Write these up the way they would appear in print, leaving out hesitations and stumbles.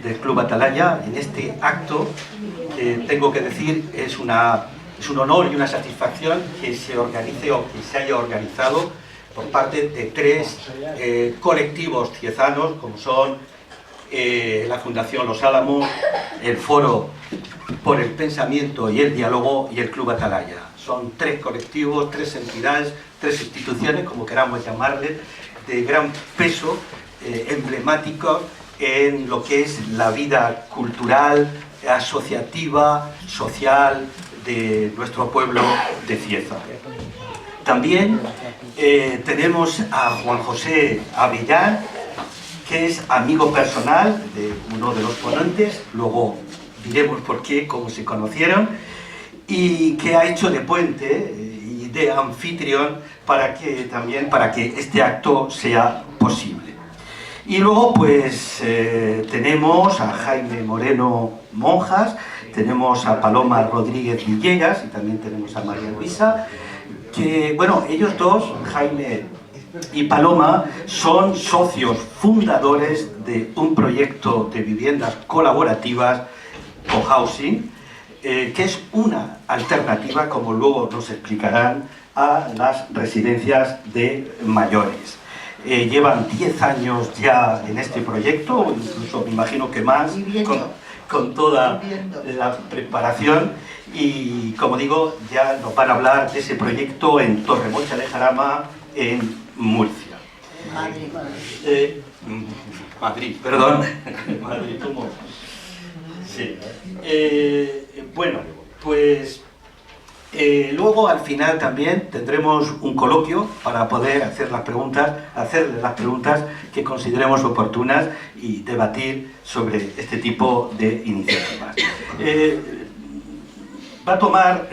del Club Atalaya en este acto que tengo que decir es un honor y una satisfacción que se organice o que se haya organizado por parte de tres colectivos ciezanos, como son la Fundación Los Álamos, el Foro por el Pensamiento y el Diálogo y el Club Atalaya. Son tres colectivos, tres entidades, tres instituciones, como queramos llamarles, de gran peso, emblemáticos en lo que es la vida cultural, asociativa, social de nuestro pueblo de Cieza. También tenemos a Juan José Avellán, que es amigo personal de uno de los ponentes, luego diremos por qué, cómo se conocieron, y que ha hecho de puente y de anfitrión para que este acto sea posible. Y luego pues tenemos a Jaime Moreno Monjas, tenemos a Paloma Rodríguez Villegas y también tenemos a María Luisa, que bueno, ellos dos, Jaime y Paloma, son socios fundadores de un proyecto de viviendas colaborativas, cohousing, que es una alternativa, como luego nos explicarán, a las residencias de mayores. Llevan 10 años ya en este proyecto, incluso me imagino que más, con toda la preparación, y como digo, ya nos van a hablar de ese proyecto en Torremocha de Jarama, en Murcia. Madrid, perdón. Madrid, ¿cómo? Sí. Bueno, pues luego al final también tendremos un coloquio para poder hacerles las preguntas que consideremos oportunas y debatir sobre este tipo de iniciativas. Va a tomar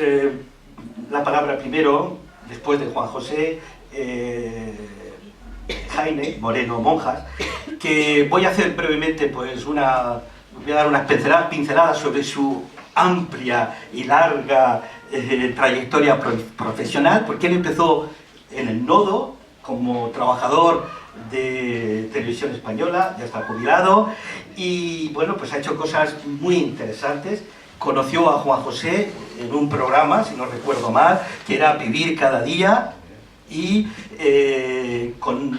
la palabra primero, después de Juan José, Jaime Moreno Monjas, que voy a hacer brevemente pues voy a dar unas pinceladas sobre su amplia y larga trayectoria profesional, porque él empezó en el Nodo como trabajador de Televisión Española, ya está jubilado, y bueno, pues ha hecho cosas muy interesantes. Conoció a Juan José en un programa, si no recuerdo mal, que era Vivir cada día, y con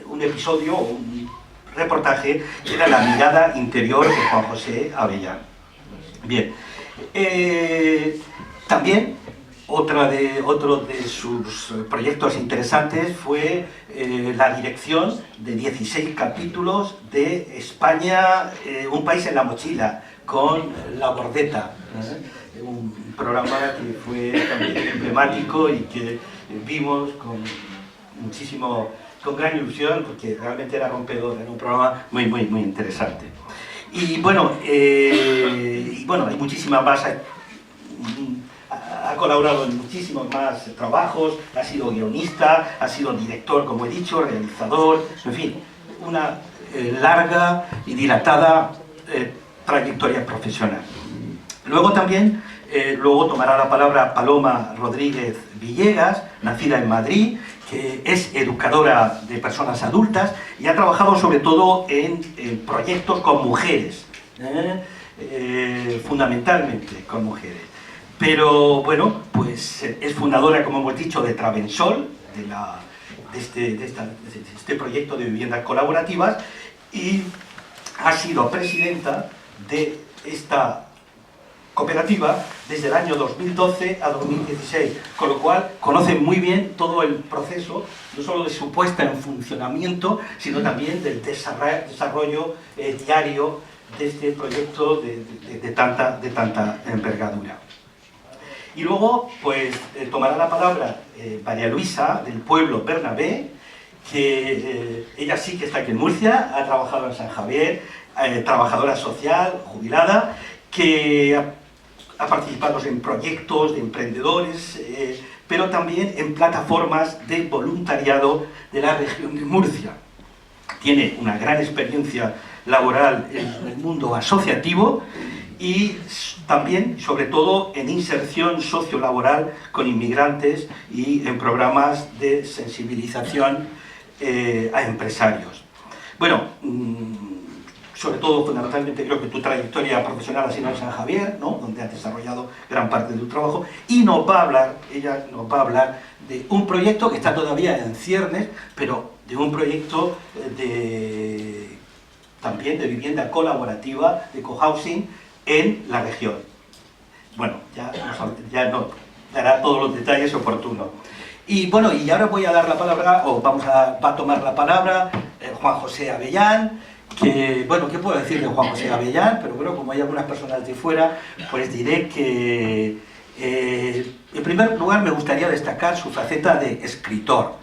un episodio, un reportaje, que era La mirada interior de Juan José Avellán. Bien. También otro de sus proyectos interesantes fue la dirección de 16 capítulos de España, un país en la mochila, con La Bordeta, un programa que fue también emblemático y que vimos con gran ilusión, porque realmente era rompedor, era un programa muy interesante. Y bueno, hay muchísimas más. Ha colaborado en muchísimos más trabajos, ha sido guionista, ha sido director, como he dicho, realizador, en fin, una larga y dilatada trayectoria profesional. Luego también, tomará la palabra Paloma Rodríguez Villegas, nacida en Madrid, que es educadora de personas adultas y ha trabajado sobre todo en proyectos con mujeres, fundamentalmente con mujeres. Pero bueno, pues es fundadora, como hemos dicho, de Travensol, de este proyecto de viviendas colaborativas, y ha sido presidenta de esta cooperativa desde el año 2012 a 2016, con lo cual conoce muy bien todo el proceso, no solo de su puesta en funcionamiento, sino también del desarrollo diario de este proyecto de tanta envergadura. Y luego, pues, tomará la palabra María Luisa, del pueblo Bernabé, que ella sí que está aquí en Murcia, ha trabajado en San Javier, trabajadora social, jubilada, que ha participado en proyectos de emprendedores, pero también en plataformas de voluntariado de la región de Murcia. Tiene una gran experiencia laboral en el mundo asociativo y también, sobre todo, en inserción sociolaboral con inmigrantes y en programas de sensibilización a empresarios. Bueno, sobre todo fundamentalmente creo que tu trayectoria profesional ha sido en San Javier, ¿no? Donde has desarrollado gran parte de tu trabajo, y ella nos va a hablar de un proyecto que está todavía en ciernes, pero de un proyecto también de vivienda colaborativa, de cohousing, en la región. Bueno, ya nos dará todos los detalles oportunos. Y bueno, y ahora voy a dar la palabra, o va a tomar la palabra Juan José Avellán, que, bueno, ¿qué puedo decir de Juan José Avellán? Pero bueno, como hay algunas personas de fuera, pues diré que, en primer lugar, me gustaría destacar su faceta de escritor.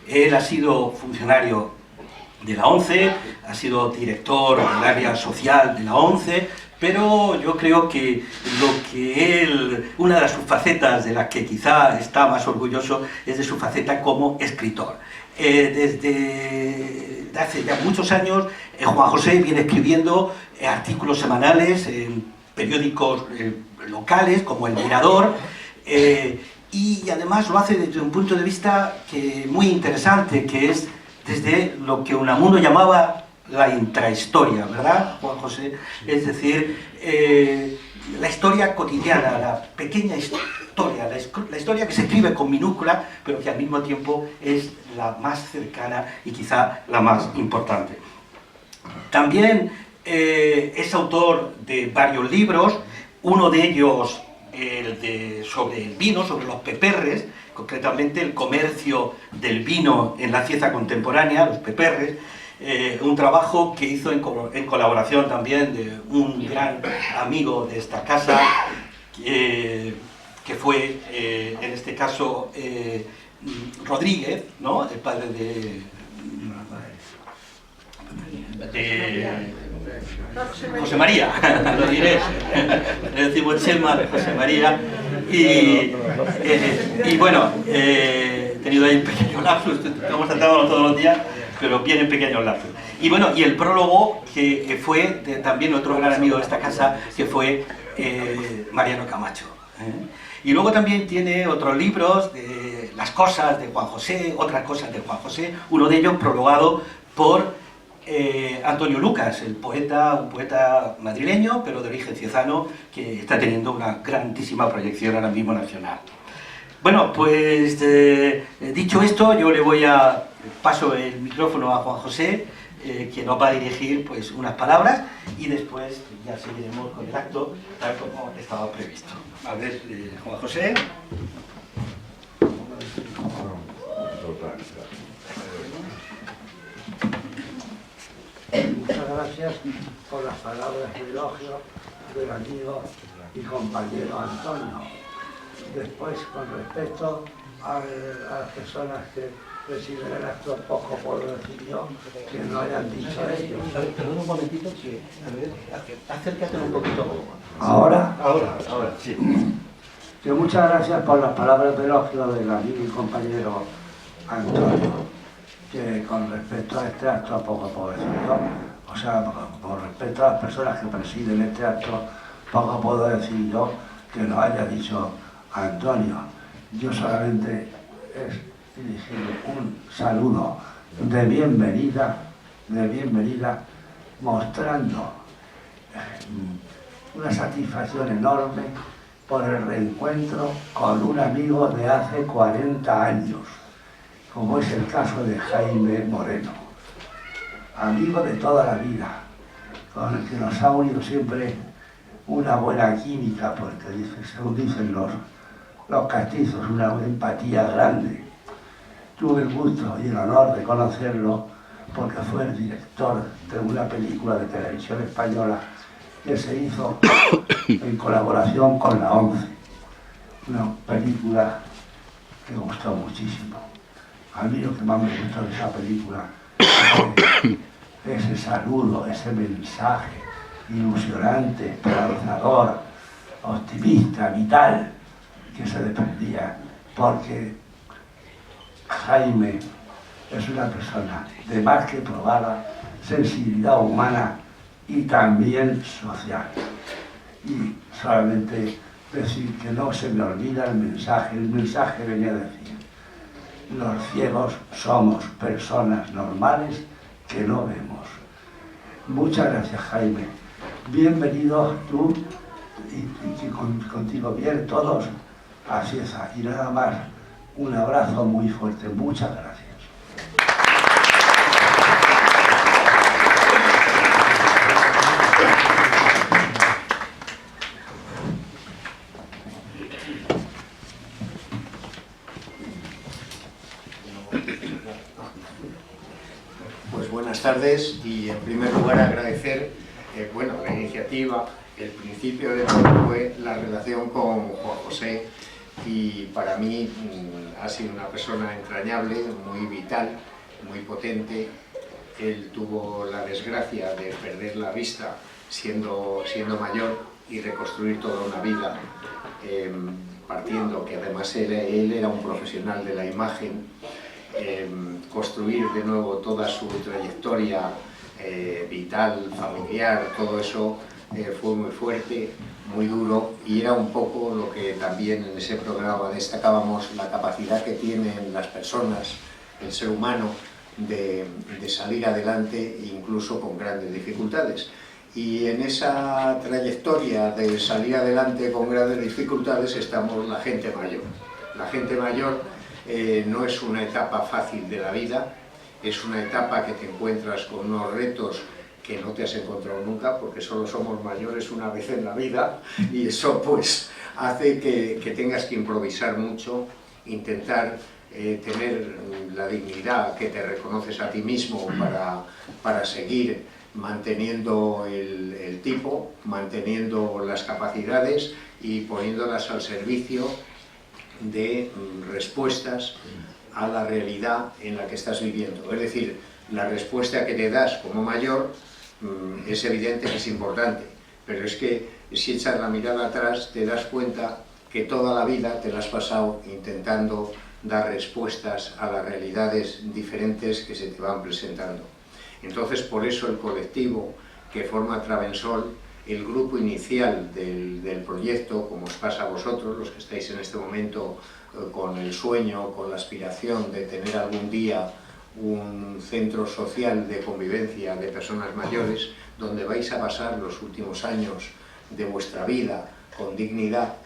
Él ha sido funcionario de la ONCE, ha sido director del área social de la ONCE, pero yo creo que una de sus facetas de las que quizá está más orgulloso es de su faceta como escritor. Desde hace ya muchos años, Juan José viene escribiendo artículos semanales en periódicos locales como El Mirador, y además lo hace desde un punto de vista muy interesante, que es desde lo que Unamuno llamaba la intrahistoria, ¿verdad, Juan José? Es decir, la historia cotidiana, la pequeña historia, la historia que se escribe con minúscula, pero que al mismo tiempo es la más cercana y quizá la más importante. También es autor de varios libros, uno de ellos sobre el vino, sobre los peperres, concretamente el comercio del vino en la Cieza contemporánea, los peperres, un trabajo que hizo en colaboración también de un gran amigo de esta casa, que fue, en este caso, Rodríguez, ¿no? El padre de José María, lo diré, le decimos Chema, José María, y bueno, he tenido ahí un pequeño lapsus, estamos tratándolo todos los días, pero vienen pequeños lapsus. Y bueno, y el prólogo que fue también otro gran amigo de esta casa, que fue Mariano Camacho. Y luego también tiene otros libros, de Las cosas de Juan José, otras cosas de Juan José, uno de ellos prologado por Antonio Lucas, un poeta madrileño, pero de origen ciezano, que está teniendo una grandísima proyección ahora mismo nacional. Bueno, pues dicho esto, yo paso el micrófono a Juan José, quien nos va a dirigir pues unas palabras, y después ya seguiremos con el acto tal como estaba previsto. A ver, Juan José. Muchas gracias por las palabras de elogio del amigo y compañero Antonio. Después, con respecto a las personas que presiden el acto, poco puedo decir yo que no hayan dicho ellos. Perdón un momentito, a ver, acércate un poquito. ¿Ahora? Ahora, sí. Que muchas gracias por las palabras de elogio del amigo y compañero Antonio. Que con respecto a este acto poco puedo decir yo, o sea, con respecto a las personas que presiden este acto, poco puedo decir yo que lo haya dicho Antonio. Yo solamente es dirigirle un saludo de bienvenida, mostrando una satisfacción enorme por el reencuentro con un amigo de hace 40 años. Como es el caso de Jaime Moreno, amigo de toda la vida, con el que nos ha unido siempre una buena química, porque según dicen los castizos, una empatía grande. Tuve el gusto y el honor de conocerlo porque fue el director de una película de televisión española que se hizo en colaboración con la ONCE, una película que gustó muchísimo. A mí lo que más me gustó de esa película es ese saludo, ese mensaje ilusionante, esperanzador, optimista, vital, que se desprendía, porque Jaime es una persona de más que probada sensibilidad humana y también social. Y solamente decir que no se me olvida el mensaje venía a decir: los ciegos somos personas normales que no vemos. Muchas gracias, Jaime. Bienvenidos tú y contigo bien todos. Así es, y nada más, un abrazo muy fuerte. Muchas gracias. Pues buenas tardes y en primer lugar agradecer bueno, la iniciativa. El principio de todo fue la relación con Juan José y para mí ha sido una persona entrañable, muy vital, muy potente. Él tuvo la desgracia de perder la vista siendo mayor y reconstruir toda una vida partiendo, que además él era un profesional de la imagen, construir de nuevo toda su trayectoria vital, familiar, todo eso fue muy fuerte, muy duro, y era un poco lo que también en ese programa destacábamos, la capacidad que tienen las personas, el ser humano, de salir adelante incluso con grandes dificultades. Y en esa trayectoria de salir adelante con grandes dificultades estamos la gente mayor. La gente mayor no es una etapa fácil de la vida, es una etapa que te encuentras con unos retos que no te has encontrado nunca, porque solo somos mayores una vez en la vida, y eso pues hace que tengas que improvisar mucho, intentar tener la dignidad que te reconoces a ti mismo para seguir manteniendo el tipo, manteniendo las capacidades y poniéndolas al servicio de respuestas a la realidad en la que estás viviendo. Es decir, la respuesta que te das como mayor es evidente que es importante, pero es que si echas la mirada atrás te das cuenta que toda la vida te la has pasado intentando dar respuestas a las realidades diferentes que se te van presentando. Entonces, por eso el colectivo que forma Travensol, el grupo inicial del proyecto, como os pasa a vosotros, los que estáis en este momento con el sueño, con la aspiración de tener algún día un centro social de convivencia de personas mayores, donde vais a pasar los últimos años de vuestra vida con dignidad.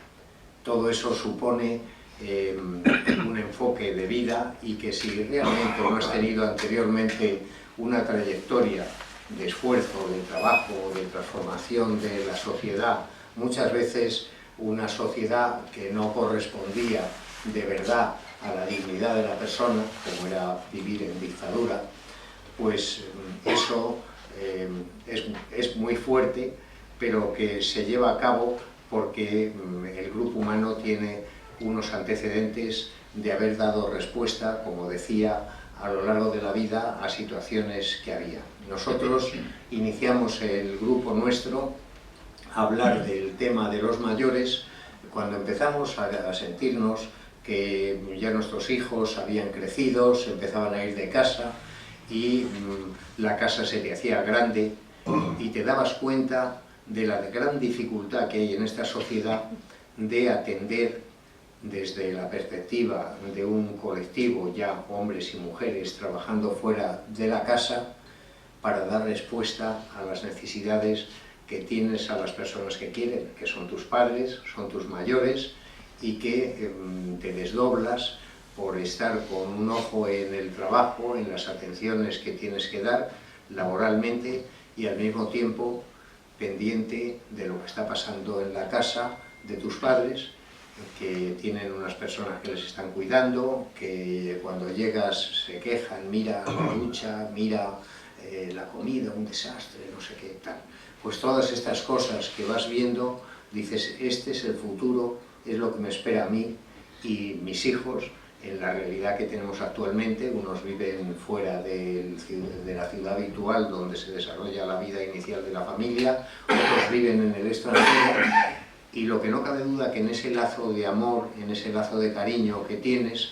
Todo eso supone un enfoque de vida, y que si realmente no has tenido anteriormente una trayectoria de esfuerzo, de trabajo, de transformación de la sociedad, muchas veces una sociedad que no correspondía de verdad a la dignidad de la persona, como era vivir en dictadura, pues eso es muy fuerte, pero que se lleva a cabo porque el grupo humano tiene unos antecedentes de haber dado respuesta, como decía, a lo largo de la vida a situaciones que había. Nosotros iniciamos el grupo nuestro a hablar del tema de los mayores cuando empezamos a sentirnos que ya nuestros hijos habían crecido, se empezaban a ir de casa y la casa se te hacía grande, y te dabas cuenta de la gran dificultad que hay en esta sociedad de atender desde la perspectiva de un colectivo, ya hombres y mujeres trabajando fuera de la casa, para dar respuesta a las necesidades que tienes a las personas que quieren, que son tus padres, son tus mayores, y que te desdoblas por estar con un ojo en el trabajo, en las atenciones que tienes que dar laboralmente, y al mismo tiempo pendiente de lo que está pasando en la casa de tus padres, que tienen unas personas que les están cuidando, que cuando llegas se quejan, mira la ducha, mira la comida, un desastre, no sé qué tal. Pues todas estas cosas que vas viendo, dices, este es el futuro, es lo que me espera a mí y mis hijos en la realidad que tenemos actualmente. Unos viven fuera de la ciudad habitual donde se desarrolla la vida inicial de la familia, otros viven en el extranjero, y lo que no cabe duda que en ese lazo de amor, en ese lazo de cariño que tienes,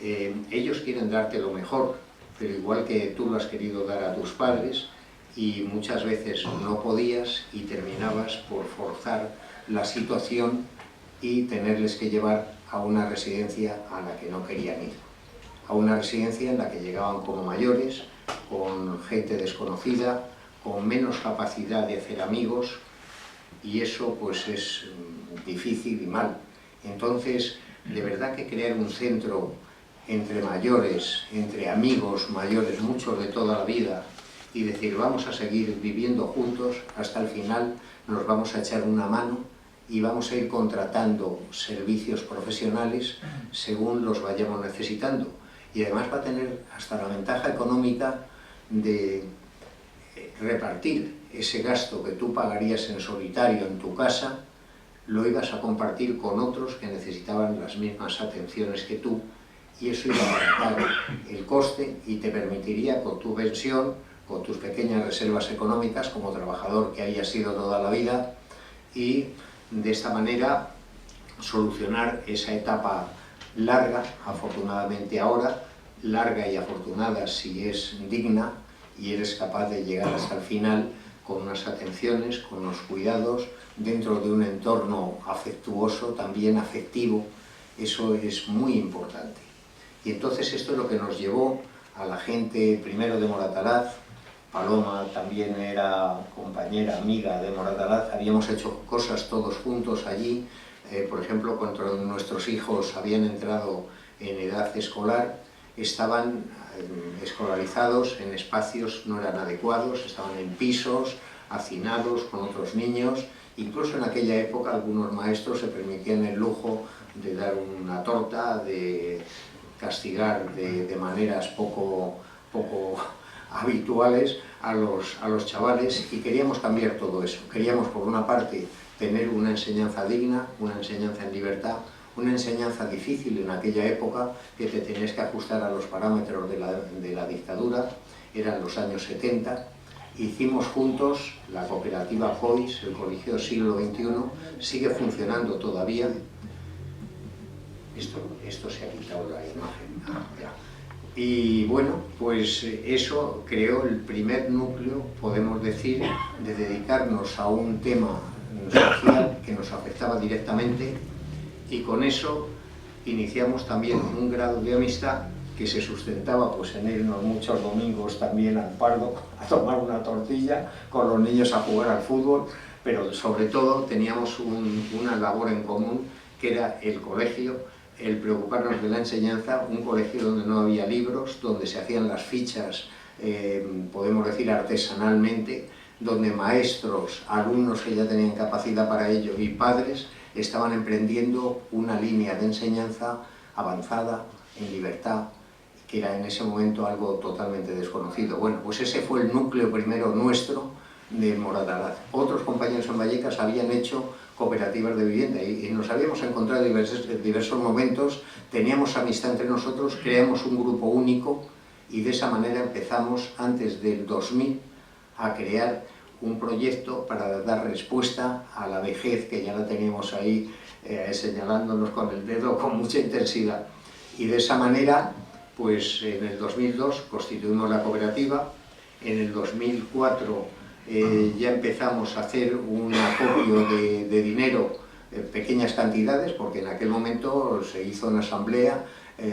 ellos quieren darte lo mejor, pero igual que tú lo has querido dar a tus padres, y muchas veces no podías y terminabas por forzar la situación y tenerles que llevar a una residencia a la que no querían ir, a una residencia en la que llegaban como mayores, con gente desconocida, con menos capacidad de hacer amigos, y eso pues es difícil y mal. Entonces, de verdad que crear un centro entre mayores, entre amigos mayores, muchos de toda la vida, y decir vamos a seguir viviendo juntos hasta el final, nos vamos a echar una mano y vamos a ir contratando servicios profesionales según los vayamos necesitando. Y además va a tener hasta la ventaja económica de repartir ese gasto que tú pagarías en solitario en tu casa, lo ibas a compartir con otros que necesitaban las mismas atenciones que tú, y eso iba a abaratar el coste y te permitiría con tu pensión, con tus pequeñas reservas económicas como trabajador que hayas sido toda la vida, y de esta manera solucionar esa etapa larga, afortunadamente ahora, larga y afortunada si es digna y eres capaz de llegar hasta el final con unas atenciones, con unos cuidados, dentro de un entorno afectuoso, también afectivo. Eso es muy importante. Y entonces esto es lo que nos llevó a la gente primero de Moratalaz. Paloma también era compañera, amiga de Moratalaz, habíamos hecho cosas todos juntos allí, por ejemplo, cuando nuestros hijos habían entrado en edad escolar, estaban escolarizados en espacios no eran adecuados, estaban en pisos, hacinados con otros niños, incluso en aquella época algunos maestros se permitían el lujo de dar una torta, de castigar de maneras poco habituales a los chavales, y queríamos cambiar todo eso. Queríamos, por una parte, tener una enseñanza digna, una enseñanza en libertad, una enseñanza difícil en aquella época, que te tenías que ajustar a los parámetros de la dictadura, eran los años 70, hicimos juntos la cooperativa COIS, el Colegio del Siglo XXI, sigue funcionando todavía. Esto se ha quitado la imagen. Ya. Y bueno, pues eso creó el primer núcleo, podemos decir, de dedicarnos a un tema social que nos afectaba directamente, y con eso iniciamos también un grado de amistad que se sustentaba pues en irnos muchos domingos también al Pardo a tomar una tortilla, con los niños a jugar al fútbol, pero sobre todo teníamos una labor en común, que era el colegio, el preocuparnos de la enseñanza, un colegio donde no había libros, donde se hacían las fichas, podemos decir artesanalmente, donde maestros, alumnos que ya tenían capacidad para ello y padres estaban emprendiendo una línea de enseñanza avanzada, en libertad, que era en ese momento algo totalmente desconocido. Bueno, pues ese fue el núcleo primero nuestro de Moratalaz. Otros compañeros en Vallecas habían hecho cooperativas de vivienda y nos habíamos encontrado en diversos momentos, teníamos amistad entre nosotros, creamos un grupo único y de esa manera empezamos antes del 2000 a crear un proyecto para dar respuesta a la vejez, que ya la teníamos ahí señalándonos con el dedo con mucha intensidad. Y de esa manera, pues en el 2002 constituimos la cooperativa, en el 2004 ya empezamos a hacer un acopio de dinero, pequeñas cantidades, porque en aquel momento se hizo una asamblea,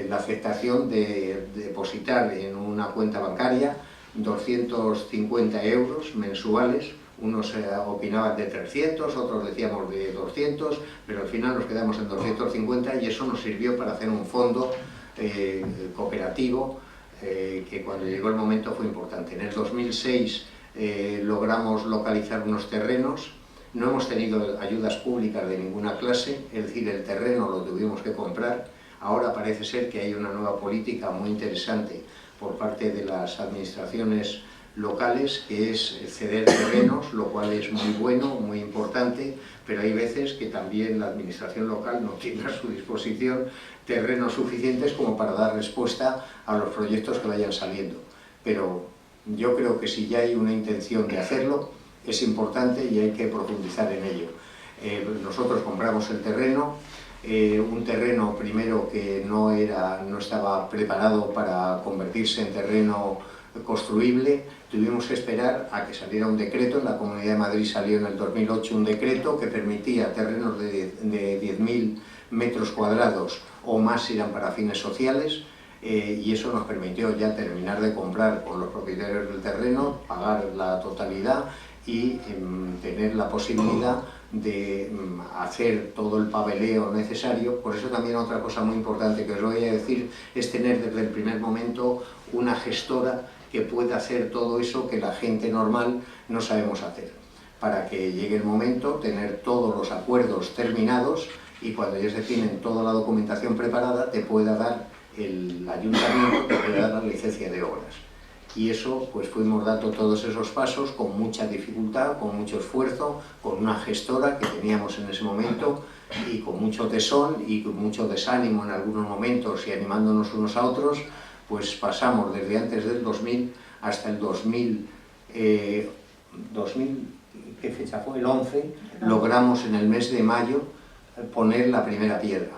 la aceptación de depositar en una cuenta bancaria 250 euros mensuales. Unos opinaban de 300, otros decíamos de 200, pero al final nos quedamos en 250 y eso nos sirvió para hacer un fondo cooperativo que cuando llegó el momento fue importante. En el 2006 logramos localizar unos terrenos, no hemos tenido ayudas públicas de ninguna clase, es decir, el terreno lo tuvimos que comprar. Ahora parece ser que hay una nueva política muy interesante por parte de las administraciones locales, que es ceder terrenos, lo cual es muy bueno, muy importante, pero hay veces que también la administración local no tiene a su disposición terrenos suficientes como para dar respuesta a los proyectos que vayan saliendo. Pero yo creo que si ya hay una intención de hacerlo, es importante y hay que profundizar en ello. Nosotros compramos el terreno, un terreno primero que no estaba preparado para convertirse en terreno construible. Tuvimos que esperar a que saliera un decreto. En la Comunidad de Madrid salió en el 2008 un decreto que permitía terrenos de 10.000 metros cuadrados o más eran para fines sociales. y eso nos permitió ya terminar de comprar con los propietarios del terreno, pagar la totalidad y tener la posibilidad de hacer todo el papeleo necesario. Por eso también otra cosa muy importante que os voy a decir es tener desde el primer momento una gestora que pueda hacer todo eso que la gente normal no sabemos hacer, para que llegue el momento, tener todos los acuerdos terminados y cuando ya se tienen toda la documentación preparada te pueda dar el ayuntamiento, te pueda dar la licencia de obras. Y eso, pues fuimos dando todos esos pasos con mucha dificultad, con mucho esfuerzo, con una gestora que teníamos en ese momento y con mucho tesón y con mucho desánimo en algunos momentos y animándonos unos a otros, pues pasamos desde antes del 2000 hasta el 2000, ¿qué fecha fue? El 11, logramos en el mes de mayo poner la primera piedra.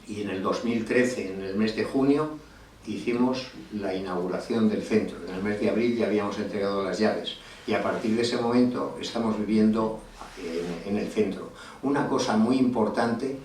Y en el 2013, en el mes de junio, hicimos la inauguración del centro. En el mes de abril ya habíamos entregado las llaves y a partir de ese momento estamos viviendo en el centro. Una cosa muy importante,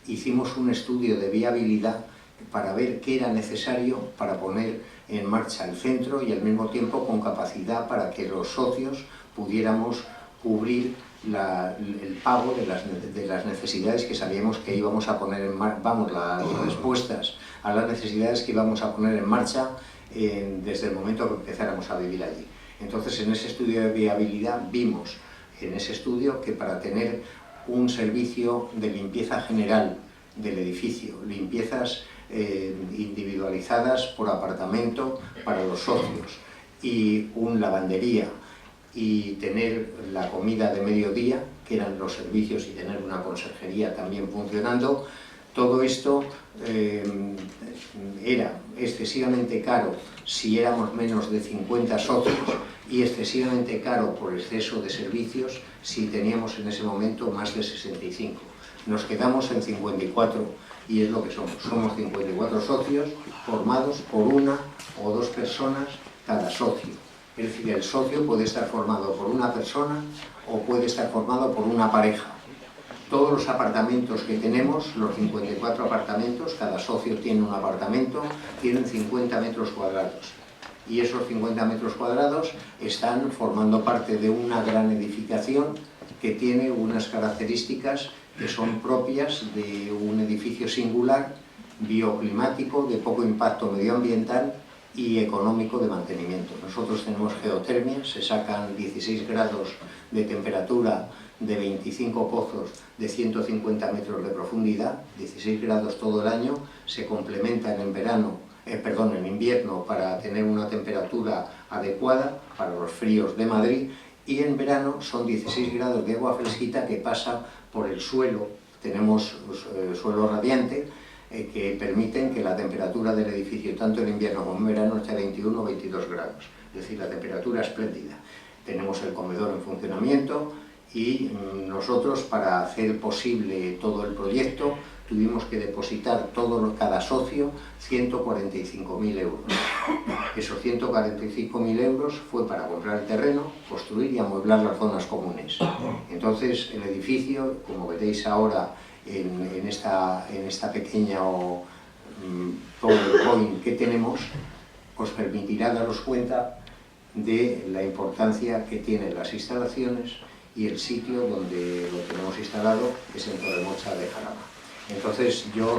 hicimos un estudio de viabilidad para ver qué era necesario para poner en marcha el centro y al mismo tiempo con capacidad para que los socios pudiéramos cubrir el pago de las necesidades que sabíamos que íbamos a poner en marcha, las respuestas a las necesidades que íbamos a poner en marcha desde el momento que empezáramos a vivir allí. Entonces, en ese estudio de viabilidad vimos en ese estudio que para tener un servicio de limpieza general del edificio, limpiezas individualizadas por apartamento para los socios y una lavandería y tener la comida de mediodía, que eran los servicios, y tener una conserjería también funcionando, todo esto era excesivamente caro si éramos menos de 50 socios y excesivamente caro por exceso de servicios si teníamos en ese momento más de 65. Nos quedamos en 54 y es lo que somos. Somos 54 socios formados por una o dos personas cada socio. Es decir, el socio puede estar formado por una persona o puede estar formado por una pareja. Todos los apartamentos que tenemos, los 54 apartamentos, cada socio tiene un apartamento, tienen 50 metros cuadrados. Y esos 50 metros cuadrados están formando parte de una gran edificación que tiene unas características que son propias de un edificio singular, bioclimático, de poco impacto medioambiental y económico de mantenimiento. Nosotros tenemos geotermia, se sacan 16 grados de temperatura de 25 pozos de 150 metros de profundidad, 16 grados todo el año, se complementan en invierno para tener una temperatura adecuada para los fríos de Madrid, y en verano son 16 grados de agua fresquita que pasa por el suelo. Tenemos suelo radiante que permiten que la temperatura del edificio, tanto en invierno como en verano, esté a 21 o 22 grados. Es decir, la temperatura espléndida. Tenemos el comedor en funcionamiento y nosotros, para hacer posible todo el proyecto, tuvimos que depositar cada socio 145.000 euros. Esos 145.000 euros fue para comprar el terreno, construir y amueblar las zonas comunes. Entonces, el edificio, como veréis ahora en esta pequeña PowerPoint que tenemos, os permitirá daros cuenta de la importancia que tienen las instalaciones y el sitio donde lo tenemos instalado, es en Torremocha de Jarama. Entonces yo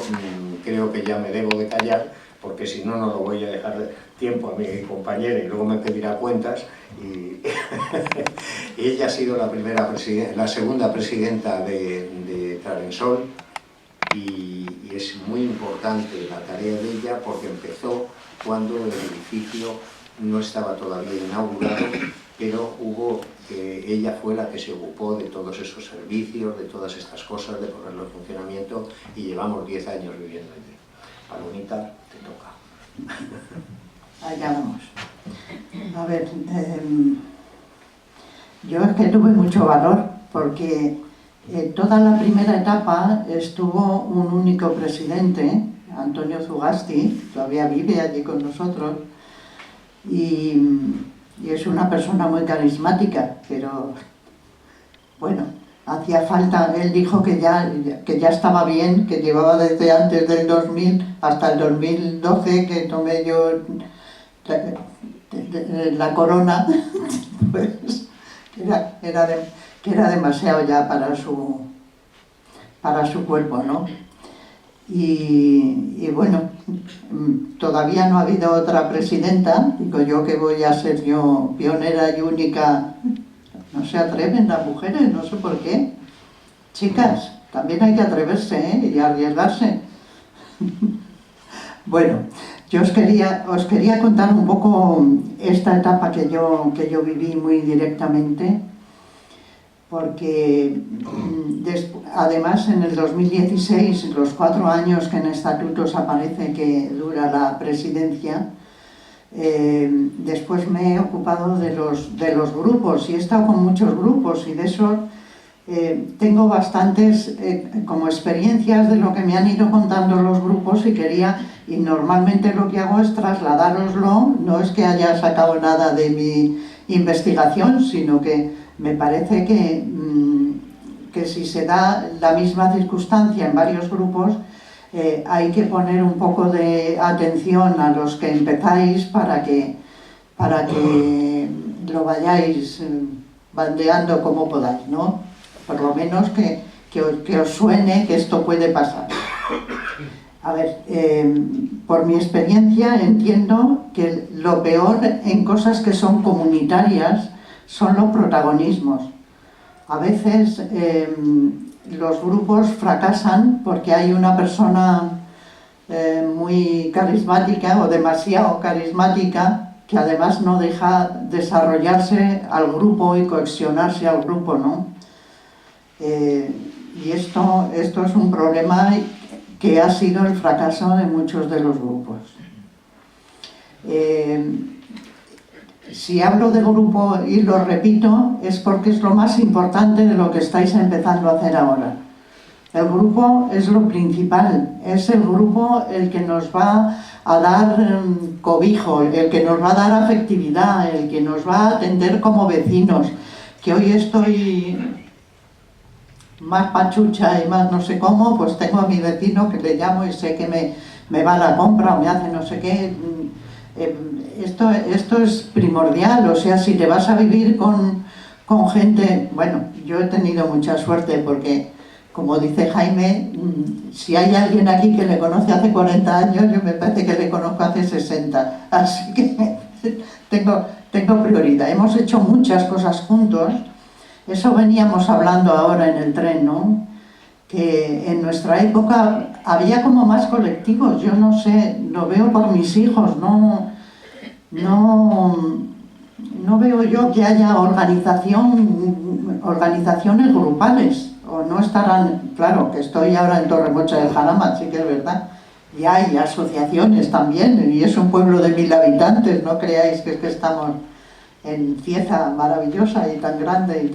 creo que ya me debo de callar, porque si no, no lo voy a dejar tiempo a mi compañera y luego me pedirá cuentas. Y ella ha sido la segunda presidenta de Trarensol y es muy importante la tarea de ella porque empezó cuando el edificio no estaba todavía inaugurado, pero ella fue la que se ocupó de todos esos servicios, de todas estas cosas, de ponerlo en funcionamiento, y llevamos 10 años viviendo allí. Palomita, te toca. Allá vamos. A ver, yo es que tuve mucho valor porque toda la primera etapa estuvo un único presidente, Antonio Zugasti, todavía vive allí con nosotros, y es una persona muy carismática, pero bueno, hacía falta. Él dijo que ya estaba bien, que llevaba desde antes del 2000 hasta el 2012 que tomé yo la corona, pues que era demasiado ya para su cuerpo, ¿no? Y bueno, todavía no ha habido otra presidenta, digo yo que voy a ser yo pionera y única. No se atreven las mujeres, no sé por qué. Chicas, también hay que atreverse, ¿eh? Y arriesgarse. Bueno, yo os quería contar un poco esta etapa que yo viví muy directamente, porque además en el 2016, los 4 años que en estatutos aparece que dura la presidencia, después me he ocupado de los grupos y he estado con muchos grupos, y de eso tengo bastantes como experiencias de lo que me han ido contando los grupos, y normalmente lo que hago es trasladároslo. No es que haya sacado nada de mi investigación, sino que me parece que si se da la misma circunstancia en varios grupos, hay que poner un poco de atención a los que empezáis para que lo vayáis bandeando como podáis, ¿no? Por lo menos que os suene que esto puede pasar. A ver, por mi experiencia entiendo que lo peor en cosas que son comunitarias son los protagonismos. A veces los grupos fracasan porque hay una persona muy carismática o demasiado carismática, que además no deja desarrollarse al grupo y cohesionarse al grupo, ¿no? Y esto es un problema que ha sido el fracaso de muchos de los grupos. Si hablo de grupo y lo repito, es porque es lo más importante de lo que estáis empezando a hacer ahora. El grupo es lo principal, es el grupo el que nos va a dar cobijo, el que nos va a dar afectividad, el que nos va a atender como vecinos. Que hoy estoy más pachucha y más no sé cómo, pues tengo a mi vecino que le llamo y sé que me va a la compra o me hace no sé qué. Esto es primordial. O sea, si te vas a vivir con gente... Bueno, yo he tenido mucha suerte porque, como dice Jaime, si hay alguien aquí que le conoce hace 40 años, yo me parece que le conozco hace 60. Así que tengo prioridad. Hemos hecho muchas cosas juntos. Eso veníamos hablando ahora en el tren, ¿no? Que en nuestra época había como más colectivos. Yo no sé, lo veo por mis hijos, no veo yo que haya organizaciones grupales, o no estarán. Claro, que estoy ahora en Torremocha del Jarama, sí que es verdad, y hay asociaciones también, y es un pueblo de 1000 habitantes, no creáis que es que estamos en Cieza maravillosa y tan grande y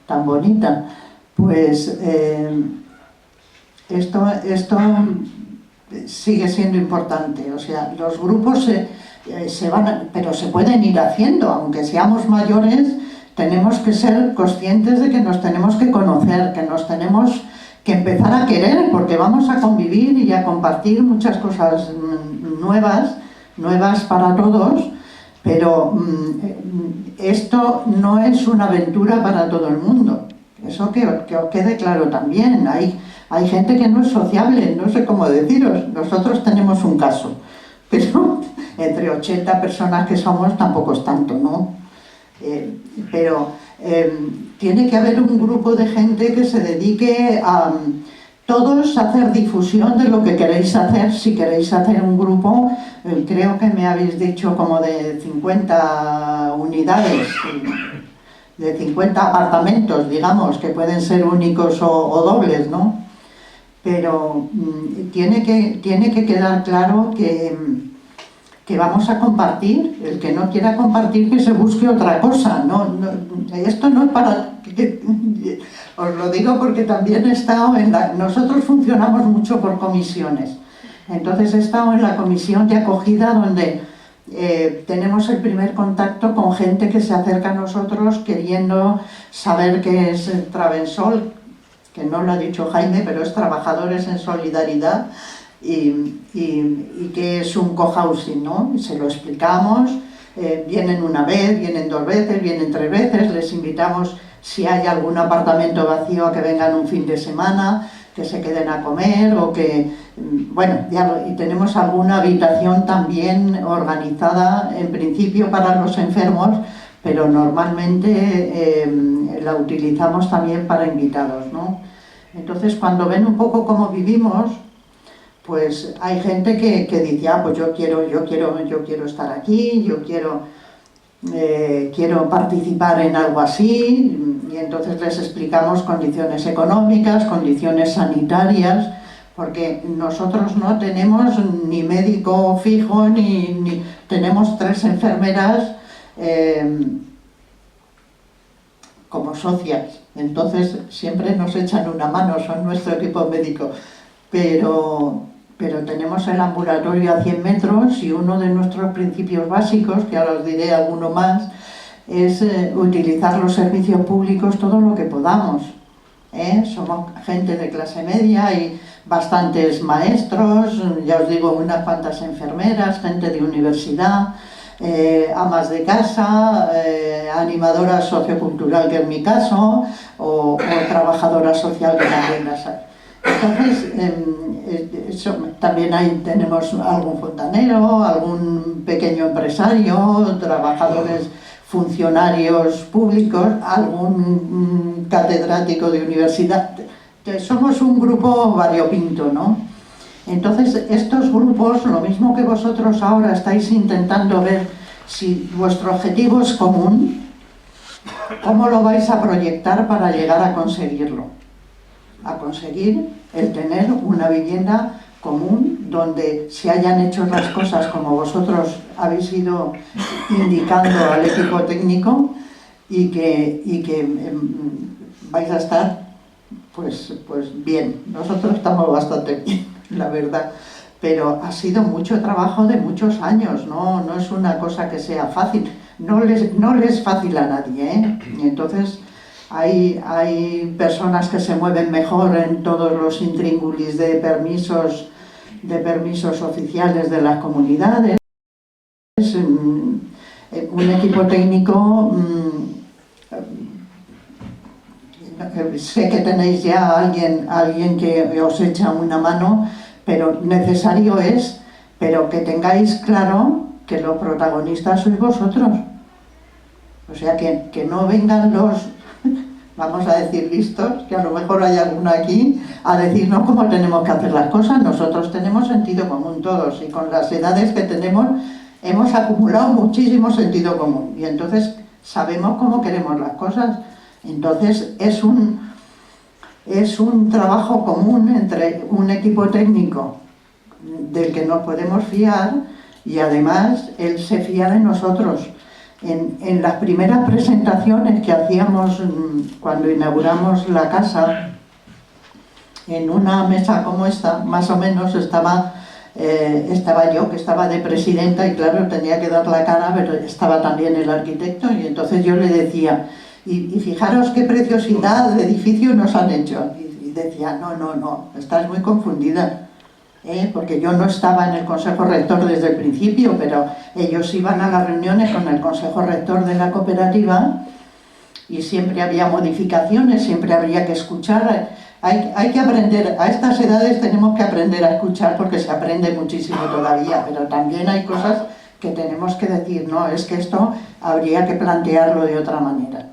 tan bonita. Pues esto sigue siendo importante. O sea, los grupos pero se pueden ir haciendo. Aunque seamos mayores, tenemos que ser conscientes de que nos tenemos que conocer, que nos tenemos que empezar a querer, porque vamos a convivir y a compartir muchas cosas nuevas para todos. Pero esto no es una aventura para todo el mundo. Eso que os quede claro también. Hay gente que no es sociable, no sé cómo deciros. Nosotros tenemos un caso, pero entre 80 personas que somos tampoco es tanto, ¿no? Pero tiene que haber un grupo de gente que se dedique a todos a hacer difusión de lo que queréis hacer. Si queréis hacer un grupo, creo que me habéis dicho como de 50 unidades, de 50 apartamentos, digamos, que pueden ser únicos o dobles, ¿no? Pero tiene que quedar claro que vamos a compartir. El que no quiera compartir, que se busque otra cosa. Esto no es para... Os lo digo porque también he estado nosotros funcionamos mucho por comisiones. Entonces he estado en la comisión de acogida, donde tenemos el primer contacto con gente que se acerca a nosotros queriendo saber qué es Travensol, que no lo ha dicho Jaime, pero es Trabajadores en Solidaridad, y qué es un cohousing, ¿no? Y se lo explicamos, vienen una vez, vienen 2 veces, vienen 3 veces, les invitamos si hay algún apartamento vacío a que vengan un fin de semana, que se queden a comer o que, bueno, y tenemos alguna habitación también organizada en principio para los enfermos, pero normalmente la utilizamos también para invitados, ¿no? Entonces, cuando ven un poco cómo vivimos, pues hay gente que dice, ah, pues yo quiero estar aquí, yo quiero participar en algo así, y entonces les explicamos condiciones económicas, condiciones sanitarias, porque nosotros no tenemos ni médico fijo, ni tenemos 3 enfermeras como socias, entonces siempre nos echan una mano, son nuestro equipo médico, pero tenemos el ambulatorio a 100 metros y uno de nuestros principios básicos, que ahora os diré alguno más, es utilizar los servicios públicos todo lo que podamos. Somos gente de clase media y bastantes maestros, ya os digo, unas cuantas enfermeras, gente de universidad, amas de casa, animadora sociocultural, que es mi caso, o trabajadora social, que también las hay. Entonces, también tenemos algún fontanero, algún pequeño empresario, trabajadores, funcionarios públicos, algún catedrático de universidad. Somos un grupo variopinto, ¿no? Entonces, estos grupos, lo mismo que vosotros ahora estáis intentando ver si vuestro objetivo es común, ¿cómo lo vais a proyectar para llegar a conseguirlo? A conseguir el tener una vivienda común donde se hayan hecho las cosas como vosotros habéis ido indicando al equipo técnico y que vais a estar pues bien. Nosotros estamos bastante bien, la verdad, pero ha sido mucho trabajo de muchos años, no es una cosa que sea fácil, no les es fácil a nadie, Y entonces hay personas que se mueven mejor en todos los intríngulis de permisos oficiales de las comunidades. Un equipo técnico, sé que tenéis ya alguien que os echa una mano, pero necesario es, pero que tengáis claro que los protagonistas sois vosotros. O sea, que no vengan los, vamos a decir, listos, que a lo mejor hay alguno aquí, a decirnos cómo tenemos que hacer las cosas. Nosotros tenemos sentido común todos, y con las edades que tenemos hemos acumulado muchísimo sentido común, y entonces sabemos cómo queremos las cosas. Entonces es un trabajo común entre un equipo técnico del que nos podemos fiar, y además él se fía de nosotros. En las primeras presentaciones que hacíamos cuando inauguramos la casa, en una mesa como esta, más o menos estaba yo, que estaba de presidenta, y claro, tenía que dar la cara, pero estaba también el arquitecto, y entonces yo le decía, y fijaros qué preciosidad de edificio nos han hecho. Y decía, no, estás muy confundida. Porque yo no estaba en el Consejo Rector desde el principio, pero ellos iban a las reuniones con el Consejo Rector de la cooperativa y siempre había modificaciones, siempre habría que escuchar. Hay que aprender, a estas edades tenemos que aprender a escuchar, porque se aprende muchísimo todavía, pero también hay cosas que tenemos que decir, no, es que esto habría que plantearlo de otra manera.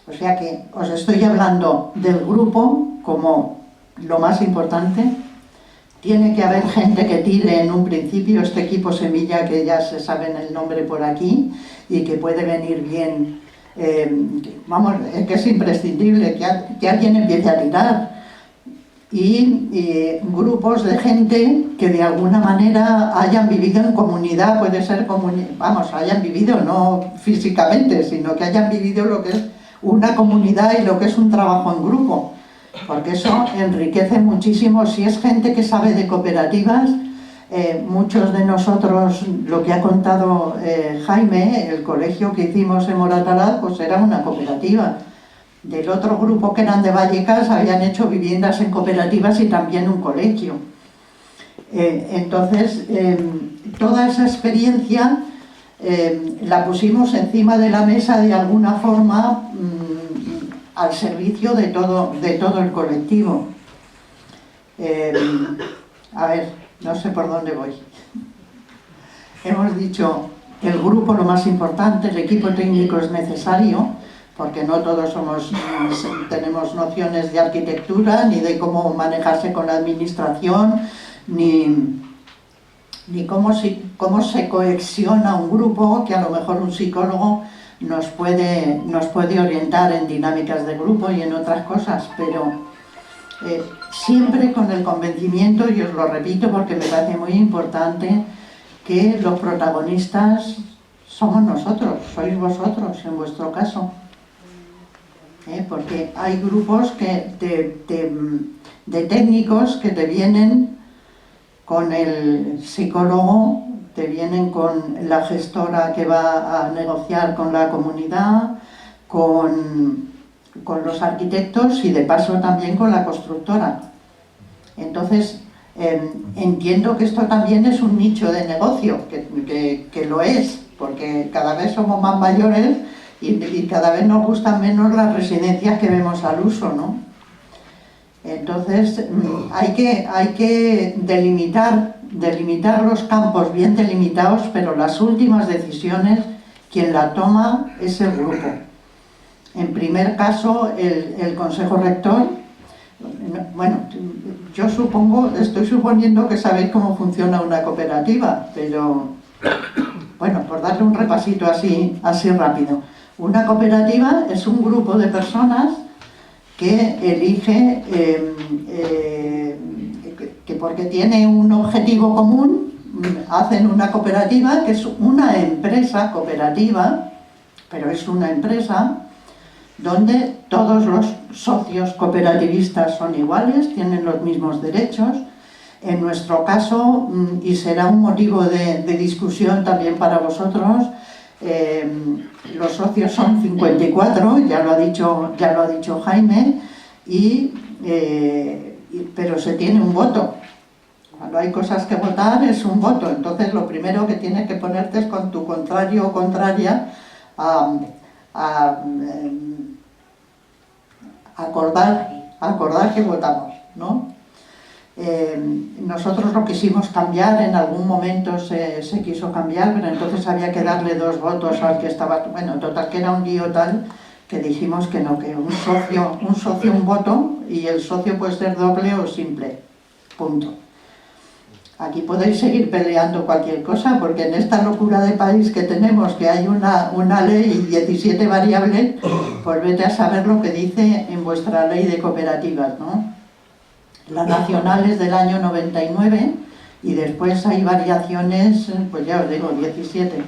O sea que os estoy hablando del grupo como lo más importante. Tiene que haber gente que tire en un principio este equipo semilla, que ya se saben el nombre por aquí, y que puede venir bien. Vamos, es que es imprescindible que alguien empiece a tirar. Y grupos de gente que de alguna manera hayan vivido en comunidad, puede ser hayan vivido no físicamente, sino que hayan vivido lo que es una comunidad y lo que es un trabajo en grupo. Porque eso enriquece muchísimo. Si es gente que sabe de cooperativas, muchos de nosotros, lo que ha contado Jaime, el colegio que hicimos en Moratalaz, pues era una cooperativa. Del otro grupo, que eran de Vallecas, habían hecho viviendas en cooperativas y también un colegio. Entonces, toda esa experiencia la pusimos encima de la mesa de alguna forma al servicio de todo el colectivo. A ver, no sé por dónde voy. Hemos dicho que el grupo lo más importante, el equipo técnico es necesario, porque no todos tenemos nociones de arquitectura, ni de cómo manejarse con la administración, ni cómo se cohesiona un grupo, que a lo mejor un psicólogo nos puede orientar en dinámicas de grupo y en otras cosas, pero siempre con el convencimiento, y os lo repito porque me parece muy importante, que los protagonistas somos nosotros, sois vosotros en vuestro caso. Porque hay grupos de técnicos que te vienen con el psicólogo, te vienen con la gestora que va a negociar con la comunidad, con los arquitectos y de paso también con la constructora. Entonces, entiendo que esto también es un nicho de negocio, que lo es, porque cada vez somos más mayores y cada vez nos gustan menos las residencias que vemos al uso, ¿no? Entonces, hay que delimitar los campos bien delimitados, pero las últimas decisiones, quien la toma es el grupo. En primer caso, el Consejo Rector. Bueno, yo estoy suponiendo que sabéis cómo funciona una cooperativa, pero bueno, por darle un repasito así rápido. Una cooperativa es un grupo de personas que elige, que porque tiene un objetivo común, hacen una cooperativa, que es una empresa cooperativa, pero es una empresa donde todos los socios cooperativistas son iguales, tienen los mismos derechos. En nuestro caso, y será un motivo de discusión también para vosotros, los socios son 54, ya lo ha dicho Jaime, pero se tiene un voto. Cuando hay cosas que votar es un voto, entonces lo primero que tienes que ponerte es con tu contrario o contraria a acordar que votamos, ¿no? Nosotros lo quisimos cambiar, en algún momento se quiso cambiar, pero entonces había que darle 2 votos al que estaba, bueno, total que era un lío tal que dijimos que no, que un socio un voto, y el socio puede ser doble o simple, punto. Aquí podéis seguir peleando cualquier cosa, porque en esta locura de país que tenemos, que hay una ley y 17 variables, pues vete a saber lo que dice en vuestra ley de cooperativas, ¿no? La nacional es del año 99 y después hay variaciones, pues ya os digo, 17.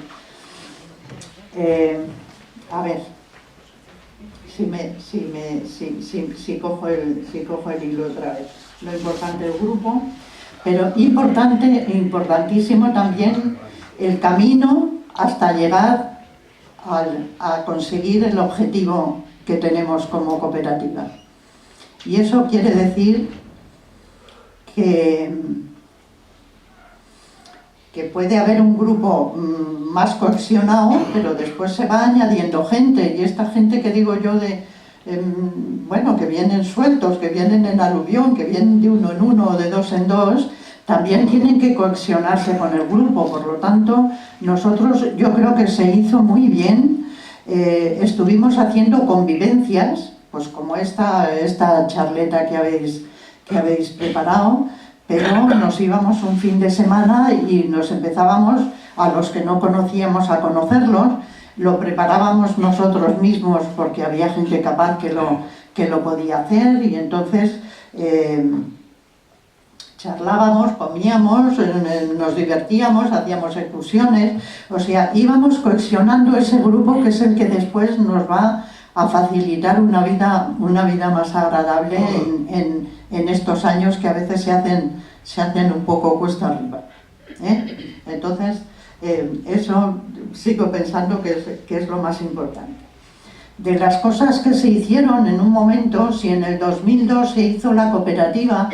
A ver, si cojo el hilo otra vez. Lo importante del grupo, pero importantísimo también el camino hasta llegar a conseguir el objetivo que tenemos como cooperativa. Y eso quiere decir que puede haber un grupo más cohesionado, pero después se va añadiendo gente, y esta gente que digo yo que vienen sueltos, que vienen en aluvión, que vienen de 1 en 1 o de 2 en 2, también tienen que cohesionarse con el grupo. Por lo tanto, nosotros, yo creo que se hizo muy bien. Estuvimos haciendo convivencias, pues como esta charleta que habéis preparado, pero nos íbamos un fin de semana y nos empezábamos, a los que no conocíamos, a conocerlos, lo preparábamos nosotros mismos porque había gente capaz que lo podía hacer, y entonces charlábamos, comíamos, nos divertíamos, hacíamos excursiones, o sea, íbamos cohesionando ese grupo que es el que después nos va a facilitar una vida más agradable en estos años que a veces se hacen un poco cuesta arriba. Entonces, eso sigo pensando que es lo más importante. De las cosas que se hicieron en un momento, si en el 2002 se hizo la cooperativa,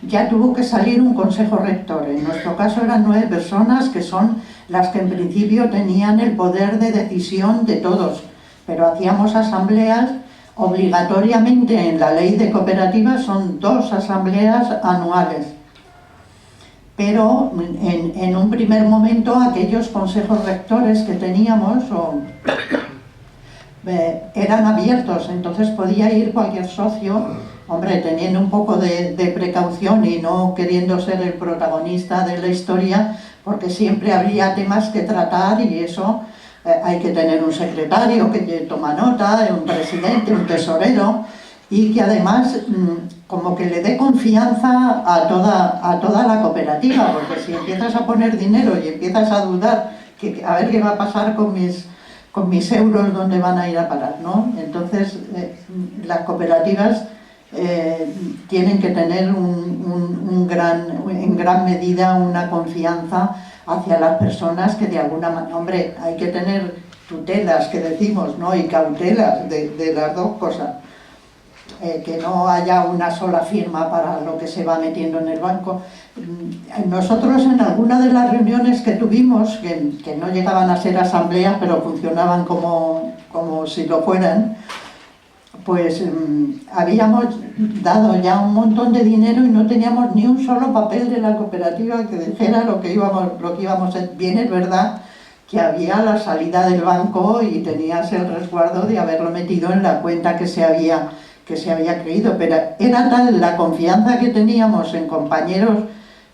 ya tuvo que salir un consejo rector. En nuestro caso eran 9 personas que son las que en principio tenían el poder de decisión de todos, pero hacíamos asambleas obligatoriamente. En la ley de cooperativas son 2 asambleas anuales. Pero en un primer momento aquellos consejos rectores que teníamos eran abiertos, entonces podía ir cualquier socio, hombre, teniendo un poco de precaución y no queriendo ser el protagonista de la historia, porque siempre habría temas que tratar y eso hay que tener un secretario que toma nota, un presidente, un tesorero, y que además como que le dé confianza a toda la cooperativa, porque si empiezas a poner dinero y empiezas a dudar que a ver qué va a pasar con mis euros, dónde van a ir a parar, ¿no? Entonces las cooperativas tienen que tener en gran medida una confianza hacia las personas que de alguna manera, hombre, hay que tener tutelas, que decimos, ¿no? Y cautelas de las dos cosas. Que no haya una sola firma para lo que se va metiendo en el banco. Nosotros en alguna de las reuniones que tuvimos, que no llegaban a ser asambleas, pero funcionaban como si lo fueran, pues habíamos dado ya un montón de dinero y no teníamos ni un solo papel de la cooperativa que dijera lo que íbamos a hacer. Bien, es verdad que había la salida del banco y tenías el resguardo de haberlo metido en la cuenta que se había creído, pero era tal la confianza que teníamos en compañeros,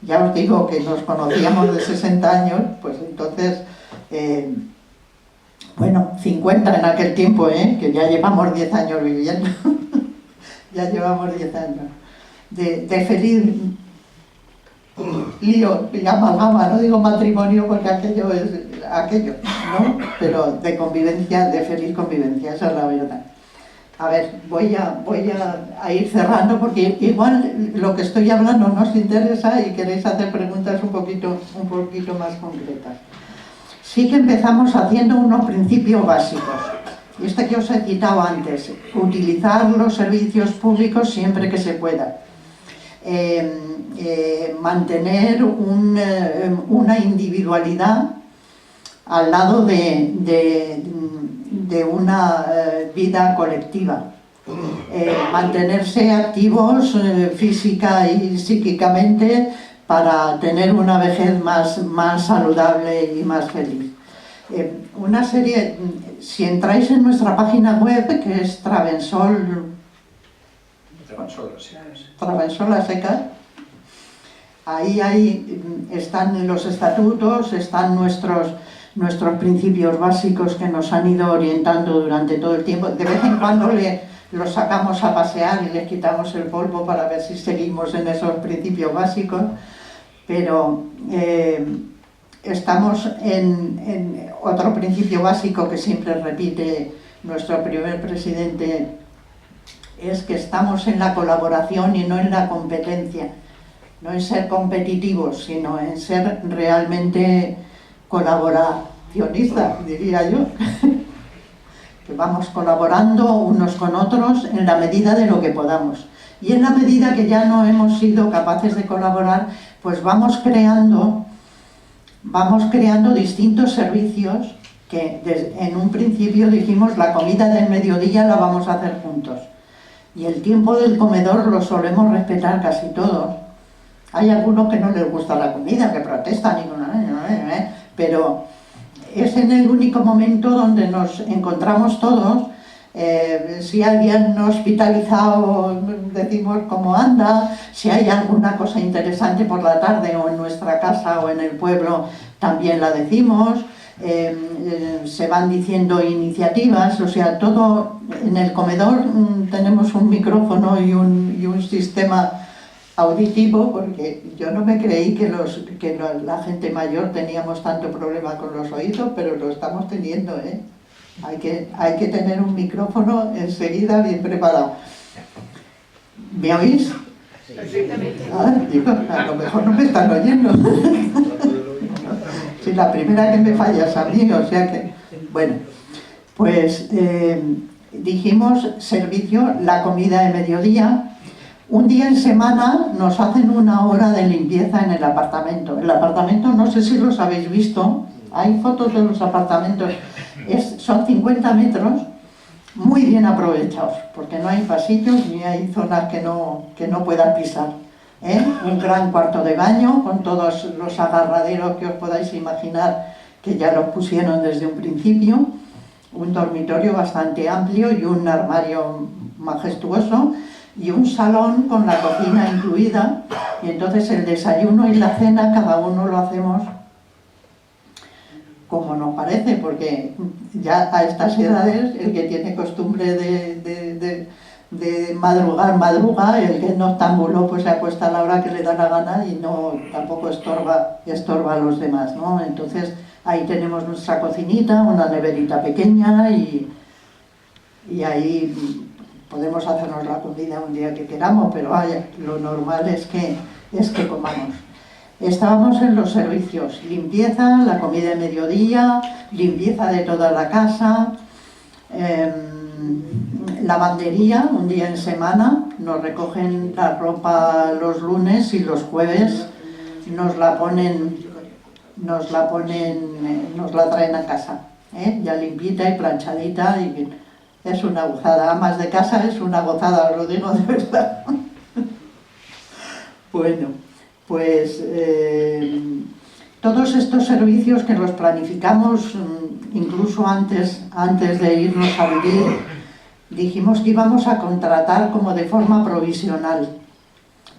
ya os digo que nos conocíamos de 60 años, pues entonces, bueno, 50 en aquel tiempo, que ya llevamos 10 años viviendo, ya llevamos 10 años, de feliz lío, y amalgama, no digo matrimonio porque aquello es aquello, ¿no? Pero de convivencia, de feliz convivencia, esa es la verdad. A ver, voy a ir cerrando porque igual lo que estoy hablando no os interesa y queréis hacer preguntas un poquito más concretas. Sí que empezamos haciendo unos principios básicos. Y que os he citado antes, utilizar los servicios públicos siempre que se pueda. Mantener una individualidad al lado de una vida colectiva, mantenerse activos física y psíquicamente para tener una vejez más saludable y más feliz. Una serie, si entráis en nuestra página web, que es Travensol a secas, ahí están los estatutos, están nuestros principios básicos que nos han ido orientando durante todo el tiempo. De vez en cuando los sacamos a pasear y les quitamos el polvo para ver si seguimos en esos principios básicos, pero estamos en otro principio básico que siempre repite nuestro primer presidente, es que estamos en la colaboración y no en la competencia, no en ser competitivos, sino en ser realmente colaboracionistas, diría yo, que vamos colaborando unos con otros en la medida de lo que podamos. Y en la medida que ya no hemos sido capaces de colaborar, pues vamos creando distintos servicios que en un principio dijimos la comida del mediodía la vamos a hacer juntos. Y el tiempo del comedor lo solemos respetar casi todos. Hay algunos que no les gusta la comida, que protestan y pero es en el único momento donde nos encontramos todos. Si alguien hospitalizado decimos cómo anda, si hay alguna cosa interesante por la tarde o en nuestra casa o en el pueblo también la decimos, se van diciendo iniciativas, o sea, todo en el comedor tenemos un micrófono y un sistema auditivo, porque yo no me creí que la gente mayor teníamos tanto problema con los oídos, pero lo estamos teniendo, Hay que tener un micrófono enseguida bien preparado. ¿Me oís? Perfectamente. Digo, a lo mejor no me están oyendo. Sí, la primera que me falla es a mí, o sea que... Bueno, pues dijimos servicio, la comida de mediodía. Un día en semana nos hacen una hora de limpieza en el apartamento. El apartamento, no sé si los habéis visto, hay fotos de los apartamentos, son 50 metros, muy bien aprovechados, porque no hay pasillos ni hay zonas que no puedan pisar. Un gran cuarto de baño con todos los agarraderos que os podáis imaginar, que ya los pusieron desde un principio, un dormitorio bastante amplio y un armario majestuoso, y un salón con la cocina incluida, y entonces el desayuno y la cena cada uno lo hacemos como nos parece, porque ya a estas edades el que tiene costumbre de madrugar, madruga, el que es noctámbulo pues se acuesta a la hora que le da la gana y no tampoco estorba a los demás, ¿no? Entonces ahí tenemos nuestra cocinita, una neverita pequeña y ahí podemos hacernos la comida un día que queramos, pero vaya, lo normal es que comamos. Estábamos en los servicios, limpieza, la comida de mediodía, limpieza de toda la casa, lavandería un día en semana, nos recogen la ropa los lunes y los jueves nos la traen a casa, ya limpita y planchadita, y es una gozada. Amas de casa es una gozada, os lo digo de verdad. Bueno, pues todos estos servicios que los planificamos incluso antes de irnos a vivir, dijimos que íbamos a contratar como de forma provisional.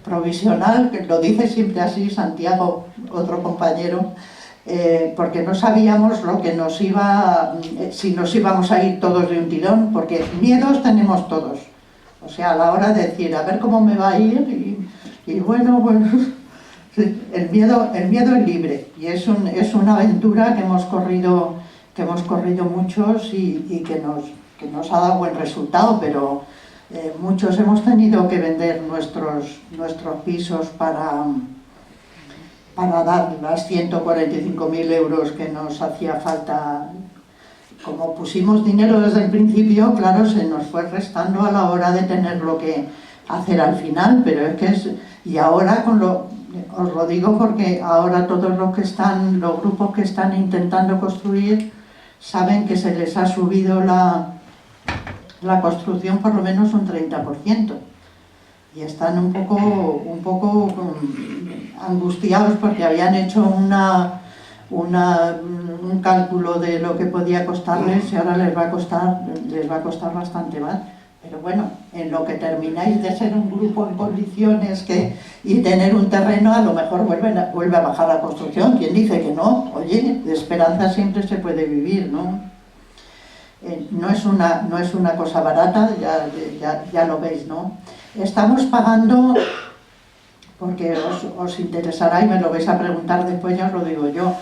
Provisional, que lo dice siempre así Santiago, otro compañero, porque no sabíamos lo que si nos íbamos a ir todos de un tirón, porque miedos tenemos todos. O sea, a la hora de decir, a ver cómo me va a ir, y bueno, el miedo es libre, y es una aventura que hemos corrido muchos y que nos ha dado buen resultado, pero muchos hemos tenido que vender nuestros pisos para dar las 145.000 euros que nos hacía falta. Como pusimos dinero desde el principio, claro, se nos fue restando a la hora de tenerlo que hacer al final, pero es que y ahora os lo digo porque ahora todos los grupos que están intentando construir saben que se les ha subido la construcción por lo menos un 30%. Y están un poco angustiados porque habían hecho un cálculo de lo que podía costarles y ahora les va a costar bastante más. Pero bueno, en lo que termináis de ser un grupo en condiciones y tener un terreno, a lo mejor vuelve a bajar la construcción. ¿Quién dice que no? Oye, de esperanza siempre se puede vivir, ¿no? No es una cosa barata, ya lo veis, ¿no? Estamos pagando, porque os interesará y me lo vais a preguntar después, ya os lo digo yo,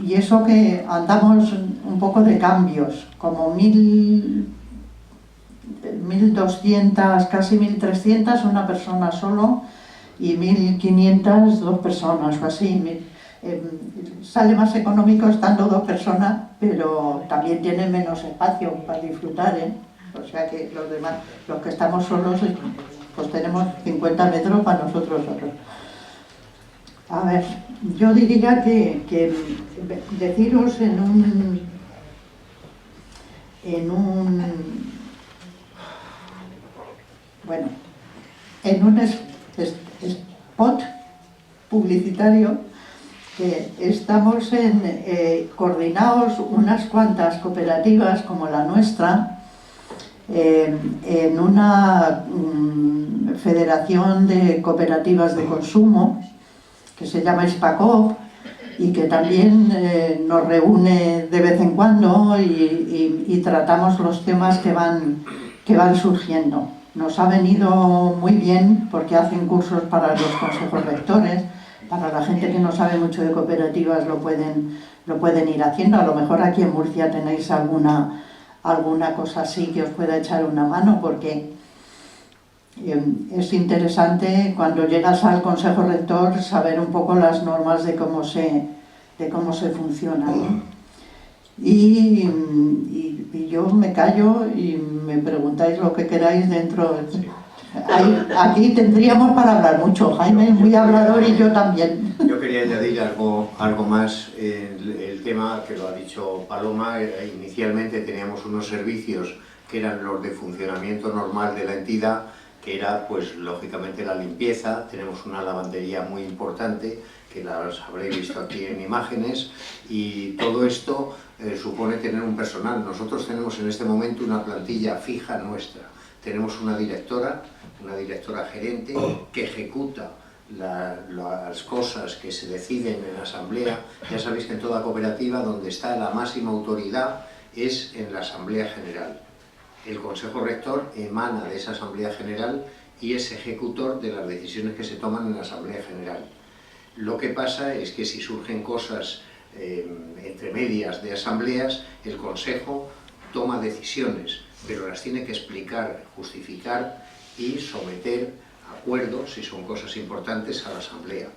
y eso que andamos un poco de cambios, como 1.200, casi 1.300 una persona solo y 1.500 dos personas o así. Sale más económico estando dos personas, pero también tiene menos espacio para disfrutar, O sea que los demás, los que estamos solos, pues tenemos 50 metros para nosotros solos. A ver, yo diría que deciros en un spot publicitario que estamos coordinados unas cuantas cooperativas como la nuestra en una federación de cooperativas de consumo que se llama Hispacop y que también nos reúne de vez en cuando y tratamos los temas que van surgiendo. Nos ha venido muy bien porque hacen cursos para los consejos rectores, para la gente que no sabe mucho de cooperativas lo pueden ir haciendo. A lo mejor aquí en Murcia tenéis alguna cosa así que os pueda echar una mano, porque es interesante cuando llegas al consejo rector saber un poco las normas de cómo se de cómo se funciona, ¿no? Y yo me callo y me preguntáis lo que queráis dentro. Aquí tendríamos para hablar mucho. Jaime es muy hablador y yo también. Yo quería añadir algo más. El tema que lo ha dicho Paloma, inicialmente teníamos unos servicios que eran los de funcionamiento normal de la entidad, que era, pues, lógicamente la limpieza. Tenemos una lavandería muy importante, que las habréis visto aquí en imágenes, y todo esto supone tener un personal. Nosotros tenemos en este momento una plantilla fija nuestra. Tenemos una directora gerente que ejecuta las cosas que se deciden en la asamblea. Ya sabéis que en toda cooperativa donde está la máxima autoridad es en la asamblea general. El Consejo Rector emana de esa asamblea general y es ejecutor de las decisiones que se toman en la asamblea general. Lo que pasa es que si surgen cosas entre medias de asambleas, el Consejo toma decisiones, pero las tiene que explicar, justificar y someter a acuerdos, si son cosas importantes, a la asamblea.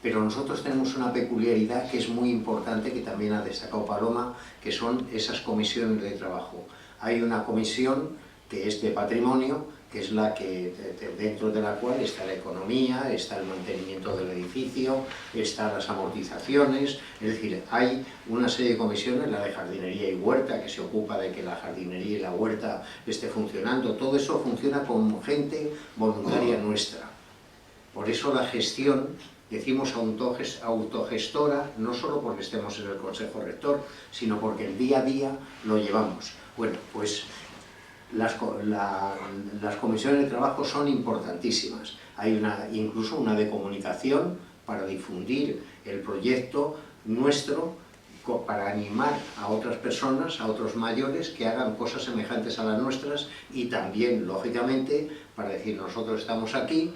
Pero nosotros tenemos una peculiaridad que es muy importante, que también ha destacado Paloma, que son esas comisiones de trabajo. Hay una comisión que es de patrimonio, que es la que, dentro de la cual está la economía, está el mantenimiento del edificio, están las amortizaciones. Es decir, hay una serie de comisiones, la de jardinería y huerta, que se ocupa de que la jardinería y la huerta esté funcionando. Todo eso funciona con gente voluntaria nuestra. Por eso la gestión, decimos autogestora, no solo porque estemos en el Consejo Rector, sino porque el día a día lo llevamos. Bueno, pues las comisiones de trabajo son importantísimas. Hay incluso una de comunicación para difundir el proyecto nuestro, para animar a otras personas, a otros mayores, que hagan cosas semejantes a las nuestras, y también, lógicamente, para decir, nosotros estamos aquí,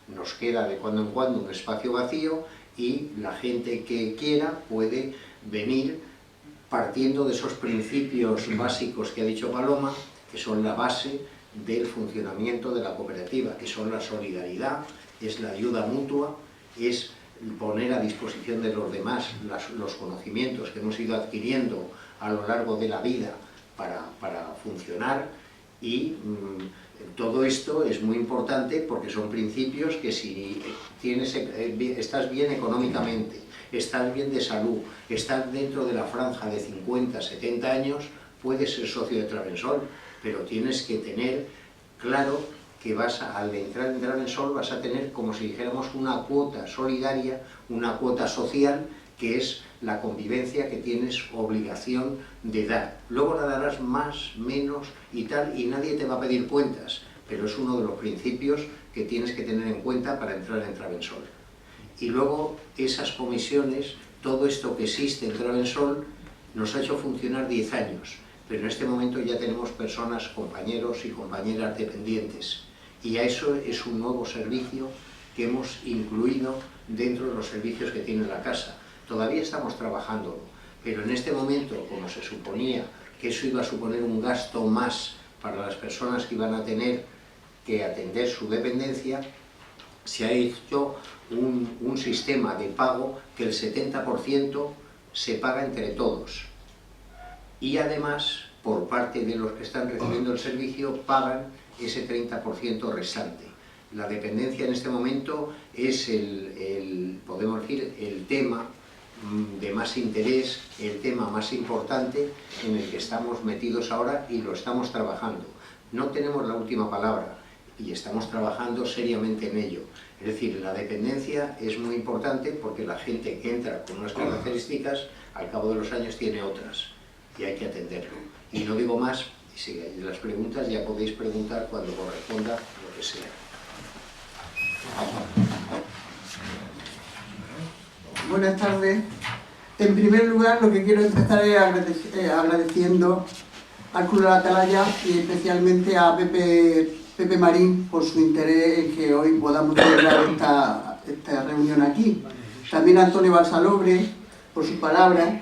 nos queda de cuando en cuando un espacio vacío y la gente que quiera puede venir partiendo de esos principios básicos que ha dicho Paloma, que son la base del funcionamiento de la cooperativa, que son la solidaridad, es la ayuda mutua, es poner a disposición de los demás los conocimientos que hemos ido adquiriendo a lo largo de la vida para funcionar, y todo esto es muy importante porque son principios que si estás bien económicamente, estás bien de salud, estás dentro de la franja de 50, 70 años, puedes ser socio de Travensol, pero tienes que tener claro que al entrar en Travensol vas a tener, como si dijéramos, una cuota solidaria, una cuota social, que es la convivencia que tienes obligación de dar. Luego la darás más, menos y tal, y nadie te va a pedir cuentas, pero es uno de los principios que tienes que tener en cuenta para entrar en Travensol. Y luego esas comisiones, todo esto que existe en Travensol, nos ha hecho funcionar 10 años. Pero en este momento ya tenemos personas, compañeros y compañeras dependientes, y a eso es un nuevo servicio que hemos incluido dentro de los servicios que tiene la casa. Todavía estamos trabajándolo, pero en este momento, como se suponía que eso iba a suponer un gasto más para las personas que iban a tener que atender su dependencia, se ha hecho un sistema de pago que el 70% se paga entre todos. Y además, por parte de los que están recibiendo el servicio, pagan ese 30% restante. La dependencia en este momento es podemos decir, el tema de más interés, el tema más importante en el que estamos metidos ahora y lo estamos trabajando. No tenemos la última palabra y estamos trabajando seriamente en ello. Es decir, la dependencia es muy importante porque la gente que entra con unas características, al cabo de los años tiene otras, y hay que atenderlo. Y no digo más, y si hay las preguntas ya podéis preguntar cuando corresponda lo que sea. Buenas tardes. En primer lugar, lo que quiero empezar es agradeciendo al Club de la Atalaya y especialmente a Pepe Marín por su interés en que hoy podamos celebrar esta reunión aquí. También a Antonio Balsalobre por sus palabras,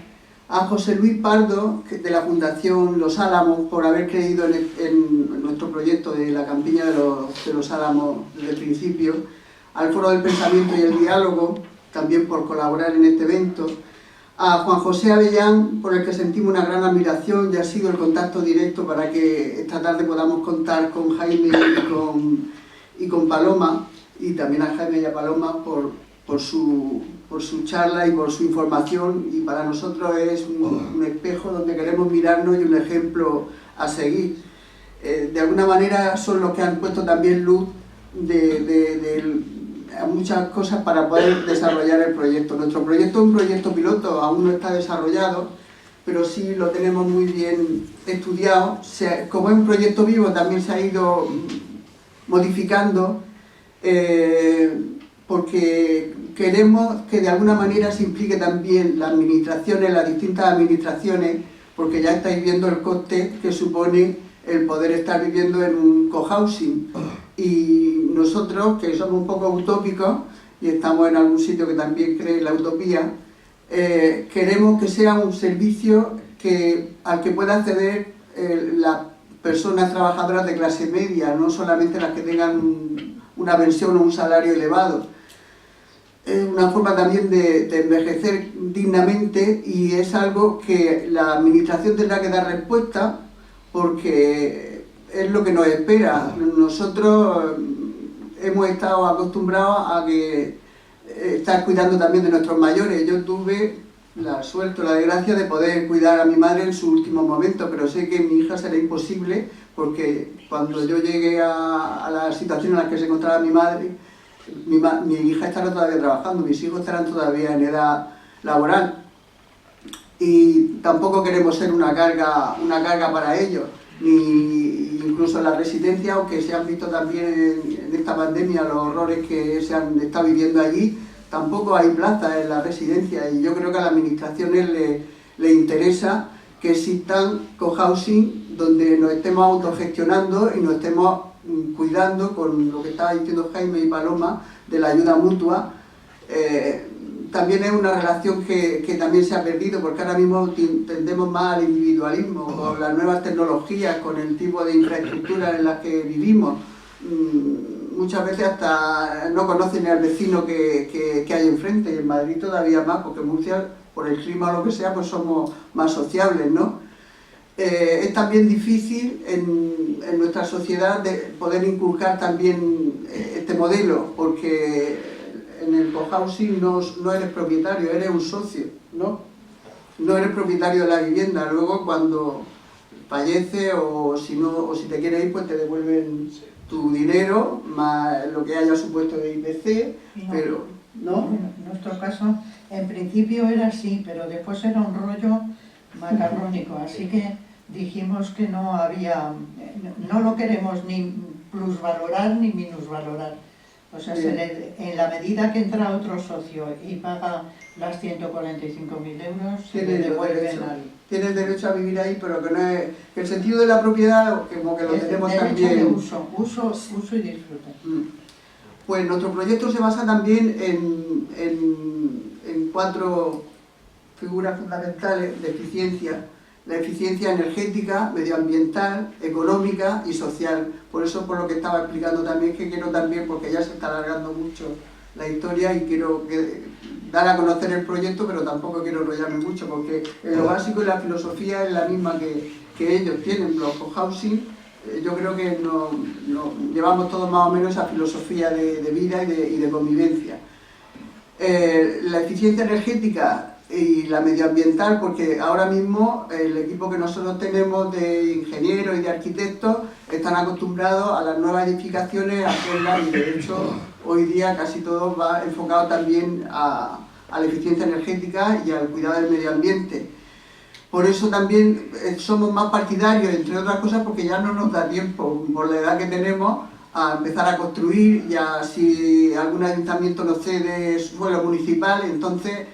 a José Luis Pardo de la Fundación Los Álamos por haber creído en nuestro proyecto de la campiña de los Álamos desde el principio, al Foro del Pensamiento y el Diálogo también por colaborar en este evento, a Juan José Avellán, por el que sentimos una gran admiración y ha sido el contacto directo para que esta tarde podamos contar con Jaime y con Paloma, y también a Jaime y a Paloma por su charla y por su información, y para nosotros es un espejo donde queremos mirarnos y un ejemplo a seguir. De alguna manera son los que han puesto también luz a muchas cosas para poder desarrollar el proyecto. Nuestro proyecto es un proyecto piloto, aún no está desarrollado, pero sí lo tenemos muy bien estudiado. Como es un proyecto vivo, también se ha ido modificando, porque queremos que de alguna manera se implique también las administraciones, las distintas administraciones, porque ya estáis viendo el coste que supone el poder estar viviendo en un cohousing. Y nosotros, que somos un poco utópicos y estamos en algún sitio que también cree en la utopía, queremos que sea un servicio al que pueda acceder las personas trabajadoras de clase media, no solamente las que tengan una pensión o un salario elevado. Es una forma también de envejecer dignamente, y es algo que la administración tendrá que dar respuesta, porque es lo que nos espera. Nosotros hemos estado acostumbrados a estar cuidando también de nuestros mayores. Yo tuve la suerte, la desgracia de poder cuidar a mi madre en su último momento, pero sé que mi hija será imposible, porque cuando yo llegué a la situación en la que se encontraba mi madre, mi hija estará todavía trabajando, mis hijos estarán todavía en edad laboral, y tampoco queremos ser una carga para ellos, ni incluso en la residencia, aunque se han visto también en esta pandemia los horrores que se han estado viviendo allí. Tampoco hay plazas en la residencia, y yo creo que a las administraciones les interesa que existan cohousing donde nos estemos autogestionando y nos estemos cuidando, con lo que estaba diciendo Jaime y Paloma, de la ayuda mutua. También es una relación que también se ha perdido, porque ahora mismo tendemos más al individualismo, con las nuevas tecnologías, con el tipo de infraestructura en las que vivimos. Muchas veces hasta no conocen al vecino que hay enfrente, y en Madrid todavía más, porque en Murcia, por el clima o lo que sea, pues somos más sociables, ¿no? Es también difícil en nuestra sociedad de poder inculcar también este modelo, porque en el cohousing no eres propietario, eres un socio, ¿no? No eres propietario de la vivienda. Luego, cuando fallece o si te quieres ir, pues te devuelven tu dinero más lo que haya supuesto de IPC, pero ¿no? En nuestro caso, en principio era así, pero después era un rollo macarrónico, así que dijimos que no lo queremos ni plusvalorar ni minusvalorar. O sea, en la medida que entra otro socio y paga las 145.000 euros, se le devuelven al... Tienes derecho a vivir ahí, pero que no es... Que el sentido de la propiedad, como que lo tenemos también... De uso y disfrute. Pues nuestro proyecto se basa también en 4 figuras fundamentales de eficiencia. La eficiencia energética, medioambiental, económica y social. Por eso, por lo que estaba explicando también, que quiero también, porque ya se está alargando mucho la historia y quiero dar a conocer el proyecto, pero tampoco quiero enrollarme mucho, porque lo básico y la filosofía es la misma que ellos tienen. Los cohousing, yo creo que nos llevamos todos más o menos esa filosofía de vida y de convivencia. La eficiencia energética y la medioambiental, porque ahora mismo el equipo que nosotros tenemos de ingenieros y de arquitectos están acostumbrados a las nuevas edificaciones, a hacerlas, y de hecho hoy día casi todo va enfocado también a la eficiencia energética y al cuidado del medio ambiente. Por eso también somos más partidarios, entre otras cosas, porque ya no nos da tiempo, por la edad que tenemos, a empezar a construir. Ya si algún ayuntamiento nos cede suelo municipal, entonces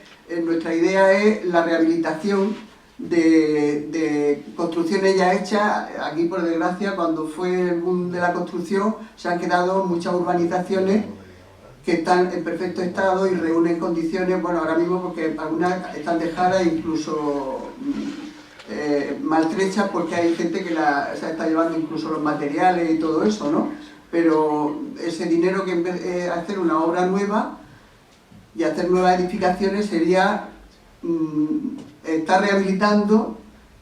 nuestra idea es la rehabilitación de construcciones ya hechas. Aquí, por desgracia, cuando fue el boom de la construcción, se han quedado muchas urbanizaciones que están en perfecto estado y reúnen condiciones, bueno, ahora mismo porque algunas están dejadas e incluso maltrechas, porque hay gente que se está llevando incluso los materiales y todo eso, ¿no? Pero ese dinero, que en vez de hacer una obra nueva y hacer nuevas edificaciones, sería está rehabilitando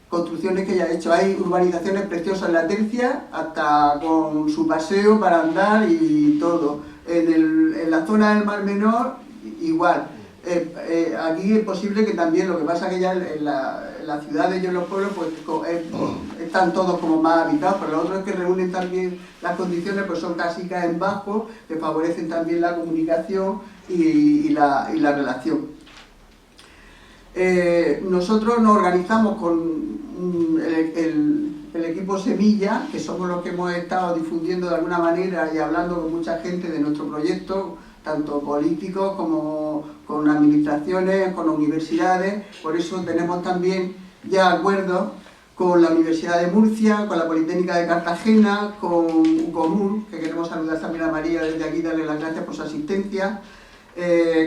construcciones que ya ha hecho. Hay urbanizaciones preciosas en la Tercia, hasta con su paseo para andar y todo. En la zona del Mar Menor, igual. Aquí es posible que también, lo que pasa que ya en las ciudades y en los pueblos pues están todos como más habitados, pero lo otro es que reúnen también las condiciones, pues son casicas en bajo, que favorecen también la comunicación y la relación. Nosotros nos organizamos con el equipo Semilla, que somos los que hemos estado difundiendo de alguna manera y hablando con mucha gente de nuestro proyecto, tanto políticos como con administraciones, con universidades. Por eso tenemos también ya acuerdos con la Universidad de Murcia, con la Politécnica de Cartagena, con UCOMUR, que queremos saludar también a María desde aquí, darle las gracias por su asistencia,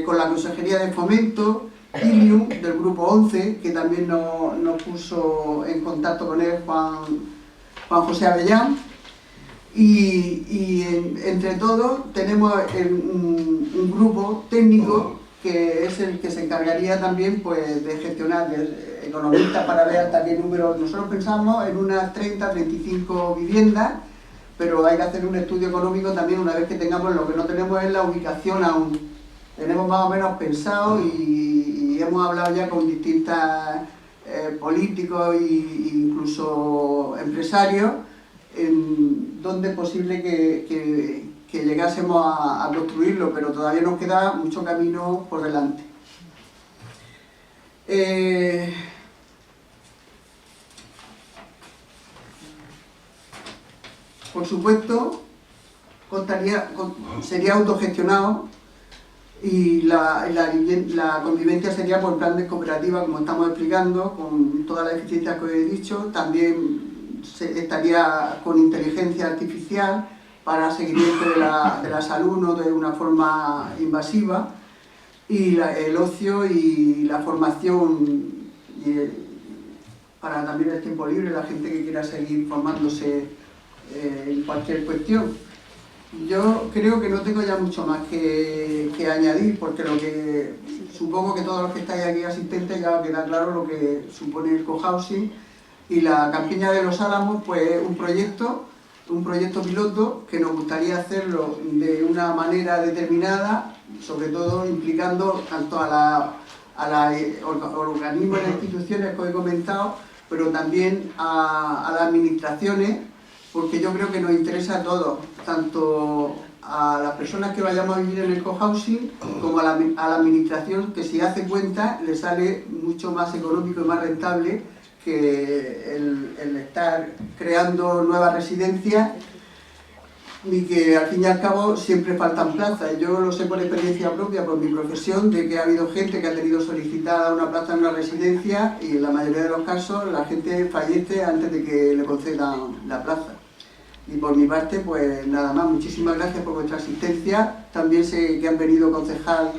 con la Consejería de Fomento, Ilium, del Grupo 11, que también nos puso en contacto con él Juan José Avellán. Y entre todos tenemos un grupo técnico que es el que se encargaría también pues, de gestionar, de economistas para ver también números. Nosotros pensamos en unas 30-35 viviendas, pero hay que hacer un estudio económico también una vez que tengamos. Lo que no tenemos es la ubicación aún. Tenemos más o menos pensado y hemos hablado ya con distintos políticos e incluso empresarios en donde es posible que llegásemos a construirlo, pero todavía nos queda mucho camino por delante. Por supuesto, sería autogestionado y la convivencia sería por plan de cooperativa, como estamos explicando, con todas las eficiencias que os he dicho. También estaría con inteligencia artificial para seguimiento de la salud, no de una forma invasiva, y el ocio y la formación para también el tiempo libre, la gente que quiera seguir formándose en cualquier cuestión. Yo creo que no tengo ya mucho más que añadir, porque supongo que todos los que estáis aquí asistentes ya queda claro lo que supone el cohousing. Y la Campiña de los Álamos, pues un proyecto piloto que nos gustaría hacerlo de una manera determinada, sobre todo implicando tanto a los organismos y las instituciones que os he comentado, pero también a las administraciones, porque yo creo que nos interesa a todos, tanto a las personas que vayamos a vivir en el cohousing como a la administración, que si hace cuenta le sale mucho más económico y más rentable que el estar creando nuevas residencias, y que al fin y al cabo siempre faltan plazas. Yo lo sé por experiencia propia, por mi profesión, de que ha habido gente que ha tenido solicitada una plaza en una residencia y en la mayoría de los casos la gente fallece antes de que le concedan la plaza. Y por mi parte, pues nada más, muchísimas gracias por vuestra asistencia. También sé que han venido concejal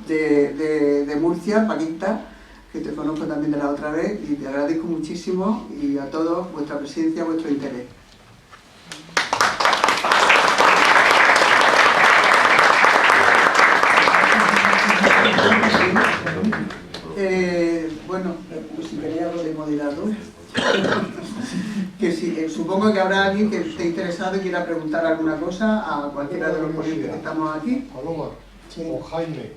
de Murcia, Paquita, que te conozco también de la otra vez, y te agradezco muchísimo, y a todos vuestra presencia, vuestro interés. Bueno, pues si quería lo de moderador. Que sí, supongo que habrá alguien que esté interesado y quiera preguntar alguna cosa a cualquiera de los ponentes que estamos aquí. Paloma, Sí. o Jaime,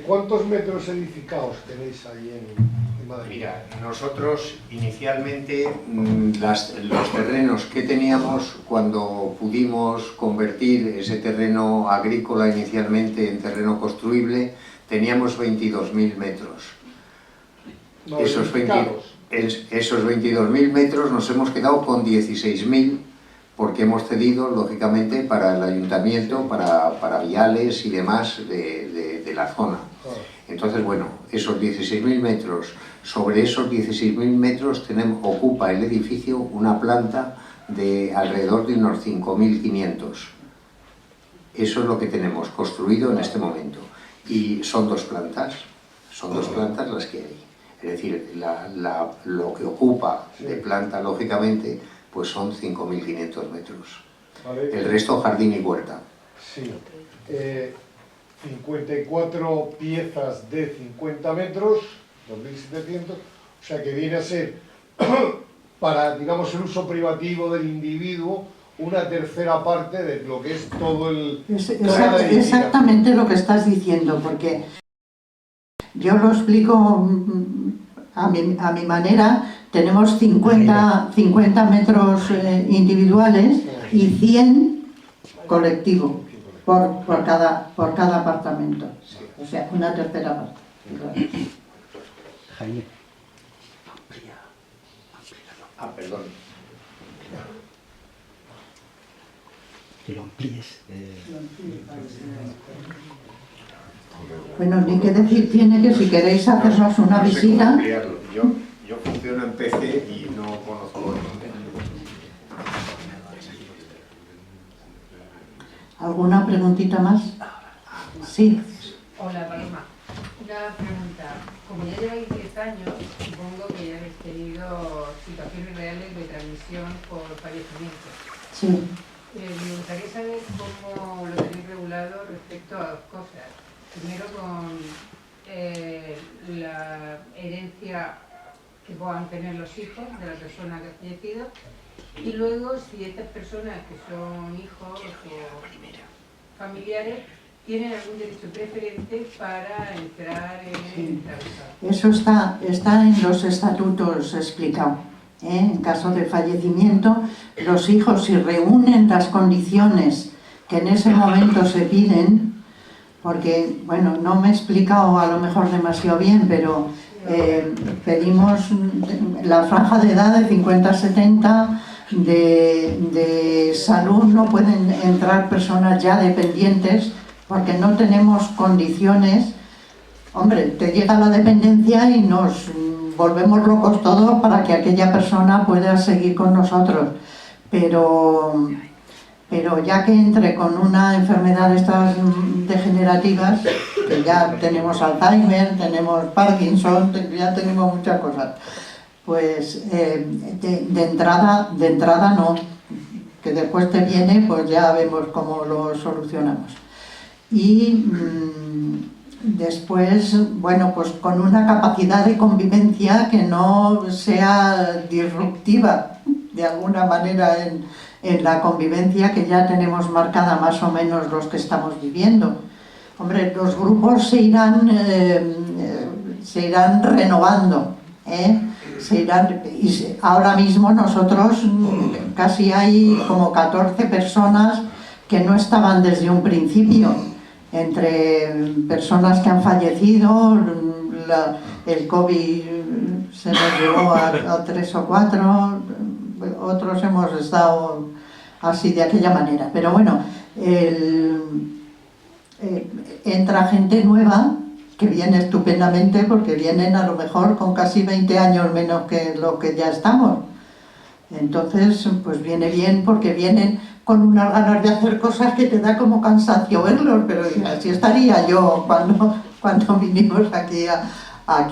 ¿cuántos metros edificados tenéis ahí en Madrid? Mira, nosotros inicialmente los terrenos que teníamos, cuando pudimos convertir ese terreno agrícola inicialmente en terreno construible, teníamos 22.000 metros. No, Esos edificados. 22.000 metros nos hemos quedado con 16.000, porque hemos cedido, lógicamente, para el ayuntamiento, para viales y demás de la zona. Entonces, bueno, esos 16.000 metros, sobre esos 16.000 metros ocupa el edificio una planta de alrededor de unos 5.500. Eso es lo que tenemos construido en este momento. Y son dos plantas las que hay. Es decir, lo que ocupa de planta, lógicamente, pues son 5.500 metros. ¿Vale? El resto jardín y huerta. Sí. 54 piezas de 50 metros 2.700, o sea que viene a ser, para, digamos, el uso privativo del individuo, una tercera parte de lo que es todo el... Exactamente lo que estás diciendo, porque yo lo explico a mi manera. Tenemos 50 metros individuales y 100 colectivos por cada apartamento. O sea, una tercera parte. Claro. Jaime. Perdón. Que lo amplíes. Bueno, ni que decir tiene que si queréis hacernos una No sé cómo visita... ampliarlo. Yo funciono en PC y no conozco... ¿Alguna preguntita más? Sí. Hola, Paloma. Una pregunta. Como ya lleváis 10 años, supongo que ya habéis tenido situaciones reales de transmisión por fallecimiento. Sí. Me gustaría saber cómo lo tenéis regulado respecto a dos cosas. Primero con la herencia que puedan tener los hijos de la persona que ha fallecido, y luego si estas personas que son hijos o familiares tienen algún derecho preferente para entrar en el tratado. Eso está en los estatutos explicado. En caso de fallecimiento, los hijos, si reúnen las condiciones que en ese momento se piden, porque, bueno, no me he explicado a lo mejor demasiado bien, pero pedimos la franja de edad de 50-70, de salud no pueden entrar personas ya dependientes, porque no tenemos condiciones. Hombre, te llega la dependencia y nos volvemos locos todos para que aquella persona pueda seguir con nosotros, pero ya que entre con una enfermedad de estas degenerativas, que ya tenemos Alzheimer, tenemos Parkinson, ya tenemos muchas cosas, pues de entrada no, que después te viene, pues ya vemos cómo lo solucionamos. Y después, bueno, pues con una capacidad de convivencia que no sea disruptiva de alguna manera en la convivencia que ya tenemos marcada más o menos los que estamos viviendo. Hombre, los grupos se irán renovando, y ahora mismo nosotros casi hay como 14 personas que no estaban desde un principio, entre personas que han fallecido, el COVID se nos llevó a 3 o 4, otros hemos estado así de aquella manera, pero bueno, entra gente nueva que viene estupendamente, porque vienen a lo mejor con casi 20 años menos que lo que ya estamos. Entonces, pues viene bien, porque vienen con unas ganas de hacer cosas que te da como cansancio verlos, pero así estaría yo cuando vinimos aquí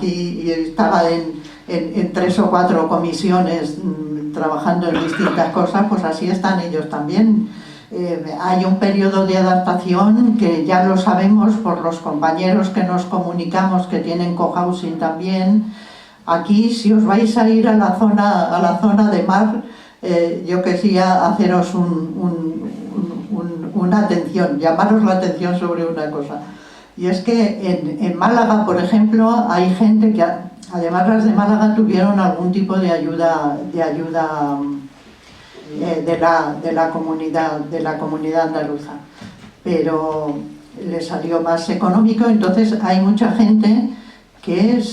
y estaba en 3 o 4 comisiones trabajando en distintas cosas, pues así están ellos también. Hay un periodo de adaptación que ya lo sabemos por los compañeros que nos comunicamos que tienen cohousing también. Aquí, si os vais a ir a la zona de mar, yo quería haceros una atención, llamaros la atención sobre una cosa. Y es que en Málaga, por ejemplo, hay gente que, además las de Málaga, tuvieron algún tipo de ayuda de la comunidad andaluza, pero le salió más económico. Entonces hay mucha gente que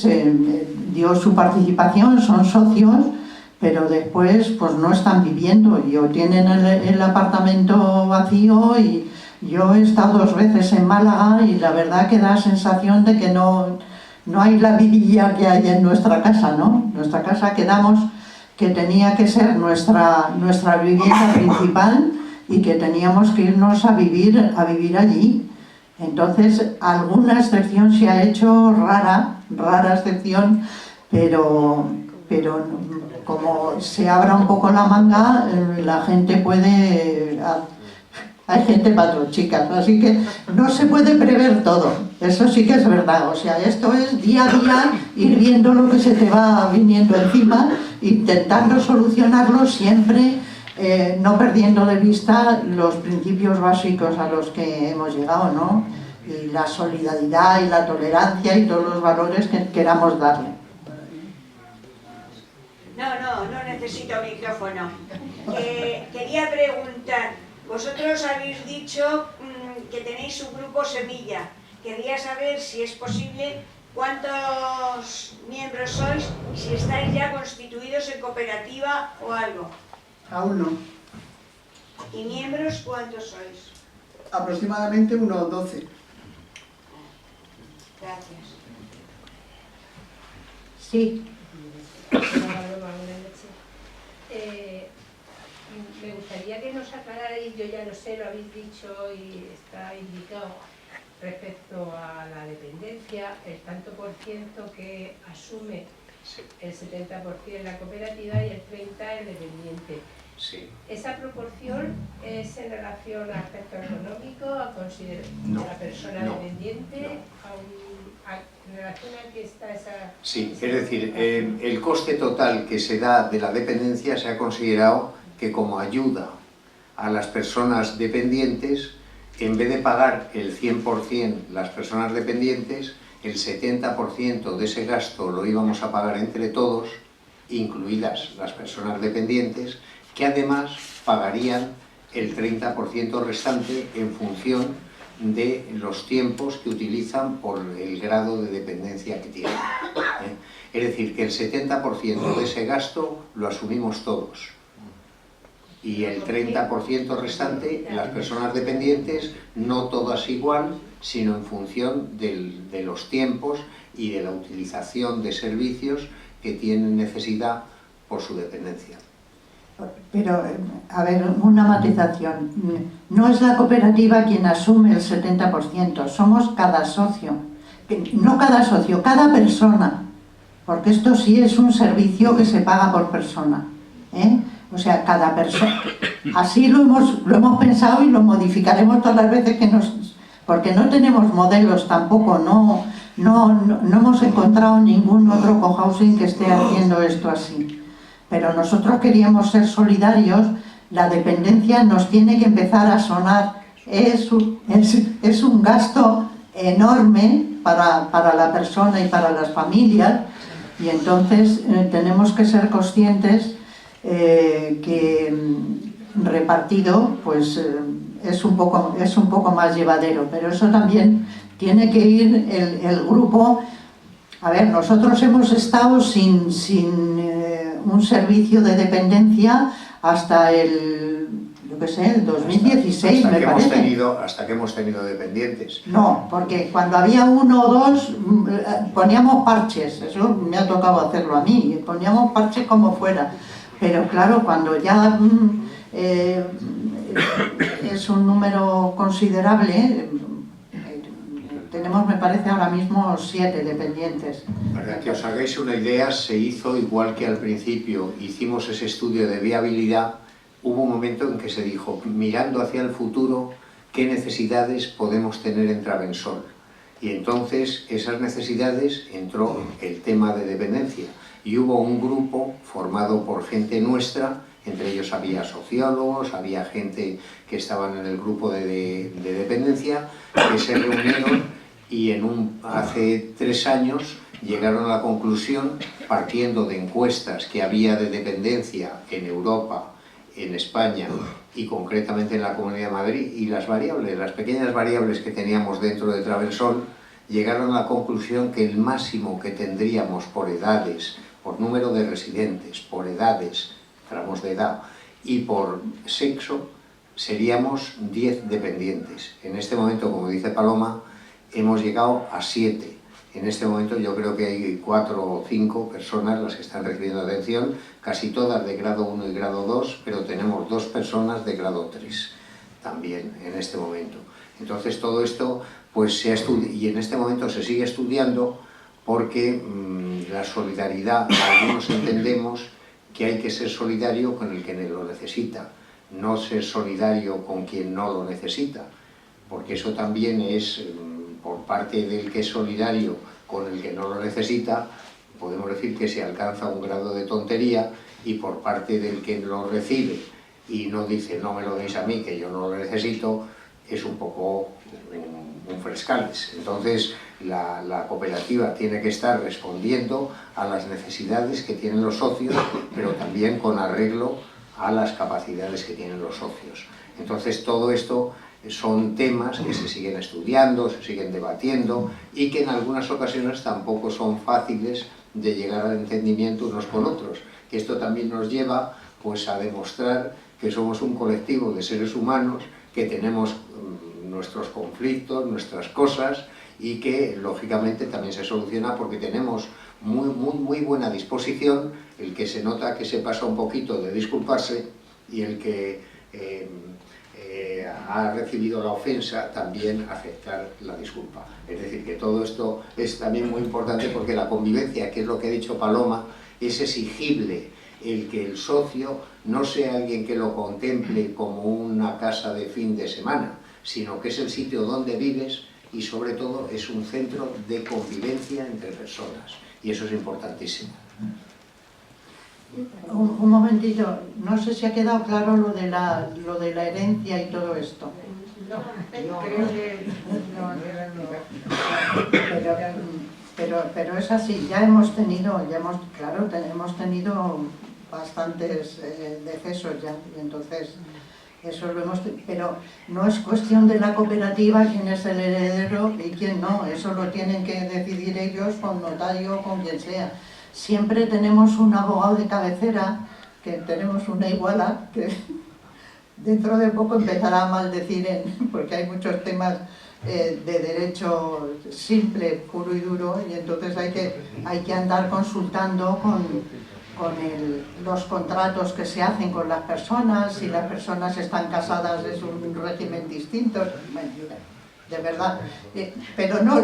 dio su participación, son socios, pero después pues no están viviendo, o tienen el apartamento vacío. Y yo he estado 2 veces en Málaga y la verdad que da sensación de que no hay la vidilla que hay en nuestra casa, ¿no? Nuestra casa quedamos que tenía que ser nuestra vivienda principal y que teníamos que irnos a vivir allí. Entonces, alguna excepción se ha hecho, rara excepción, pero como se abra un poco la manga, la gente puede hay gente para todo, chicas, así que no se puede prever todo, eso sí que es verdad, o sea, esto es día a día ir viendo lo que se te va viniendo encima, intentando solucionarlo siempre, no perdiendo de vista los principios básicos a los que hemos llegado, ¿no? Y la solidaridad y la tolerancia y todos los valores que queramos darle. No necesito micrófono. Quería preguntar, vosotros habéis dicho que tenéis un grupo Semilla. Quería saber si es posible cuántos miembros sois y si estáis ya constituidos en cooperativa o algo. Aún no. ¿Y miembros cuántos sois? Aproximadamente unos 12. Gracias. Sí. Me gustaría que nos aclararais, yo ya lo sé, lo habéis dicho y está indicado respecto a la dependencia, el tanto por ciento que asume el 70% la cooperativa y el 30% el dependiente. Sí. ¿Esa proporción es en relación al aspecto económico, a considerar la persona dependiente, en relación a qué está esa...? Sí, es decir, el coste total que se da de la dependencia se ha considerado que como ayuda a las personas dependientes, en vez de pagar el 100% las personas dependientes, el 70% de ese gasto lo íbamos a pagar entre todos, incluidas las personas dependientes, que además pagarían el 30% restante en función de los tiempos que utilizan por el grado de dependencia que tienen. Es decir, que el 70% de ese gasto lo asumimos todos. Y el 30% restante, las personas dependientes, no todas igual, sino en función de los tiempos y de la utilización de servicios que tienen necesidad por su dependencia. Pero, a ver, una matización. No es la cooperativa quien asume el 70%, somos cada socio. No cada socio, cada persona. Porque esto sí es un servicio que se paga por persona. O sea, cada persona. Así lo hemos pensado y lo modificaremos todas las veces que nos... Porque no tenemos modelos tampoco, no hemos encontrado ningún otro cohousing que esté haciendo esto así. Pero nosotros queríamos ser solidarios, la dependencia nos tiene que empezar a sonar. Es un gasto enorme para la persona y para las familias, y entonces tenemos que ser conscientes que repartido pues es un poco más llevadero, pero eso también tiene que ir el grupo. A ver, nosotros hemos estado sin un servicio de dependencia hasta el 2016, me parece. Hasta que hemos tenido dependientes. No, porque cuando había uno o dos poníamos parches, eso me ha tocado hacerlo a mí, poníamos parches como fuera. Pero claro, cuando ya es un número considerable, tenemos, me parece, ahora mismo 7 dependientes. Para que os hagáis una idea, se hizo igual que al principio, hicimos ese estudio de viabilidad, hubo un momento en que se dijo, mirando hacia el futuro, ¿qué necesidades podemos tener en Travensol? Y entonces, esas necesidades, entró el tema de dependencia. Y hubo un grupo formado por gente nuestra, entre ellos había sociólogos, había gente que estaban en el grupo de dependencia, que se reunieron y hace 3 años llegaron a la conclusión, partiendo de encuestas que había de dependencia en Europa, en España y concretamente en la Comunidad de Madrid, y las pequeñas variables que teníamos dentro de Travensol, llegaron a la conclusión que el máximo que tendríamos por edades, por número de residentes, por edades, tramos de edad y por sexo, seríamos 10 dependientes. En este momento, como dice Paloma, hemos llegado a 7. En este momento yo creo que hay 4 o 5 personas las que están recibiendo atención, casi todas de grado 1 y grado 2, pero tenemos 2 personas de grado 3 también en este momento. Entonces todo esto pues se estudia, y en este momento se sigue estudiando, porque la solidaridad, algunos entendemos que hay que ser solidario con el que lo necesita, no ser solidario con quien no lo necesita, porque eso también es, por parte del que es solidario con el que no lo necesita, podemos decir que se alcanza un grado de tontería, y por parte del que lo recibe y no dice no me lo deis a mí que yo no lo necesito, es un poco un frescales. Entonces la cooperativa tiene que estar respondiendo a las necesidades que tienen los socios, pero también con arreglo a las capacidades que tienen los socios. Entonces todo esto son temas que se siguen estudiando, se siguen debatiendo, y que en algunas ocasiones tampoco son fáciles de llegar al entendimiento unos con otros. Que esto también nos lleva pues a demostrar que somos un colectivo de seres humanos, que tenemos nuestros conflictos, nuestras cosas, y que lógicamente también se soluciona porque tenemos muy buena disposición, el que se nota que se pasa un poquito de disculparse, y el que ha recibido la ofensa también aceptar la disculpa. Es decir, que todo esto es también muy importante, porque la convivencia, que es lo que ha dicho Paloma, es exigible el que el socio no sea alguien que lo contemple como una casa de fin de semana, sino que es el sitio donde vives, y sobre todo es un centro de convivencia entre personas, y eso es importantísimo. Un momentito, no sé si ha quedado claro lo de la herencia y todo esto. Creo que Pero es así, hemos tenido bastantes decesos ya, y entonces eso lo hemos... Pero no es cuestión de la cooperativa quién es el heredero y quién no, eso lo tienen que decidir ellos con notario o con quien sea. Siempre tenemos un abogado de cabecera, que tenemos una iguala, que dentro de poco empezará a maldecir, porque hay muchos temas de derecho simple, puro y duro, y entonces hay que andar consultando con los contratos que se hacen con las personas. Si las personas están casadas es un régimen distinto, de verdad. Pero no